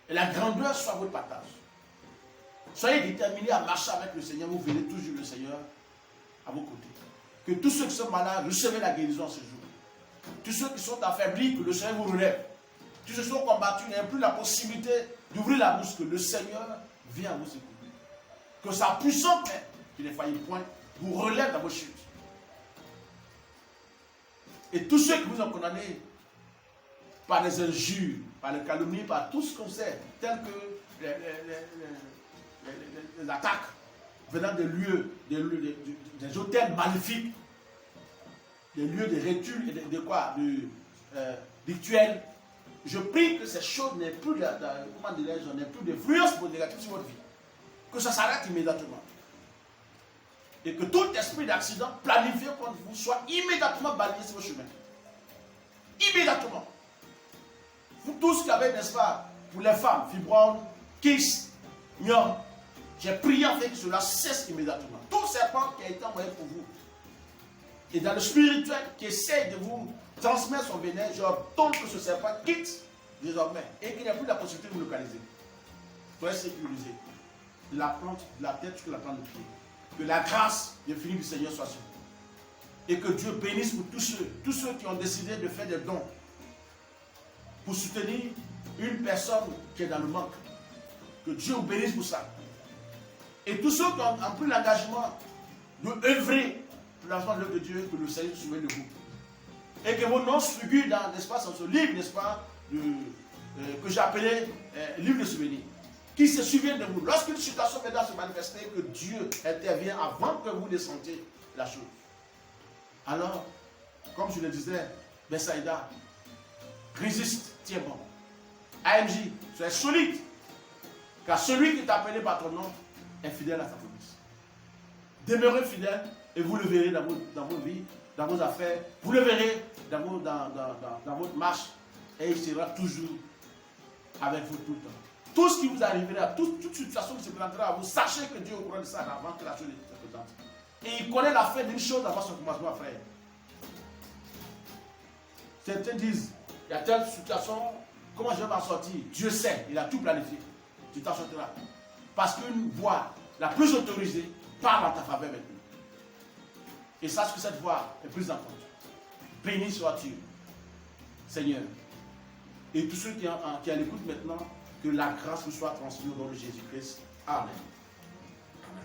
A: Et la grandeur soit votre partage. Soyez déterminés à marcher avec le Seigneur. Vous verrez toujours le Seigneur à vos côtés. Que tous ceux qui sont malades, recevez la guérison ce jour. Tous ceux qui sont affaiblis, que le Seigneur vous relève. Tous ceux qui sont combattus, n'ayez plus la possibilité d'ouvrir la bouche, que le Seigneur vient à vous secourir. Que sa puissante main, qui ne faillit point, vous relève dans vos chutes. Et tous ceux qui vous ont condamnés par les injures, par les calomnies, par tout ce qu'on sait, tels que les attaques venant des lieux, des hôtels magnifiques, des lieux de rituels et de quoi, rituels. Je prie que ces choses n'aient plus d'influence négative sur votre vie. Que ça s'arrête immédiatement. Et que tout esprit d'accident planifié contre vous soit immédiatement balayé sur vos chemins. Immédiatement. Vous tous qui avez, n'est-ce pas, pour les femmes, fibromes, kyste, myome, j'ai prié afin que cela cesse immédiatement. Tout serpent qui a été envoyé pour vous, et dans le spirituel qui essaie de vous transmettre son venin, j'ordonne que ce serpent quitte désormais et qu'il n'y a plus la possibilité de vous localiser. Soyez sécurisé. De la plante de la tête jusqu'à la plante de pied. Que la grâce infinie du Seigneur soit sur vous. Et que Dieu bénisse pour tous ceux qui ont décidé de faire des dons. pour soutenir une personne qui est dans le manque. Que Dieu vous bénisse pour ça. Et tous ceux qui ont pris l'engagement de œuvrer pour l'enfant de Dieu, que le Seigneur se souvienne de vous. Et que vos noms figurent dans, n'est-ce pas, dans ce livre, n'est-ce pas, que j'ai appelé livre de souvenirs. Qui se souviennent de vous. Lorsqu'une situation maintenant se manifeste, que Dieu intervient avant que vous ne sentiez la chose. Alors, comme je le disais, Bethsaïda, résiste, tiens bon. AMJ, soyez solide. Car celui qui t'a appelé par ton nom est fidèle à sa promesse. Demeurez fidèle et vous le verrez dans vos vies, dans vos affaires. Vous le verrez dans votre marche et il sera toujours avec vous tout le temps. Tout ce qui vous arrivera, toute situation qui se présentera à vous, sachez que Dieu est au courant de ça avant que la chose se présente. Et il connaît la fin d'une chose avant son commencement, frère. Certains disent, il y a telle situation, comment je vais m'en sortir? Dieu sait, il a tout planifié. Tu t'en sortiras. Parce qu'une voix la plus autorisée parle en ta faveur maintenant. Et sache que cette voix est prise en compte. Béni sois-tu, Seigneur. Et tous ceux qui en écoutent maintenant, que la grâce vous soit transmise au nom de Jésus-Christ. Amen. Amen.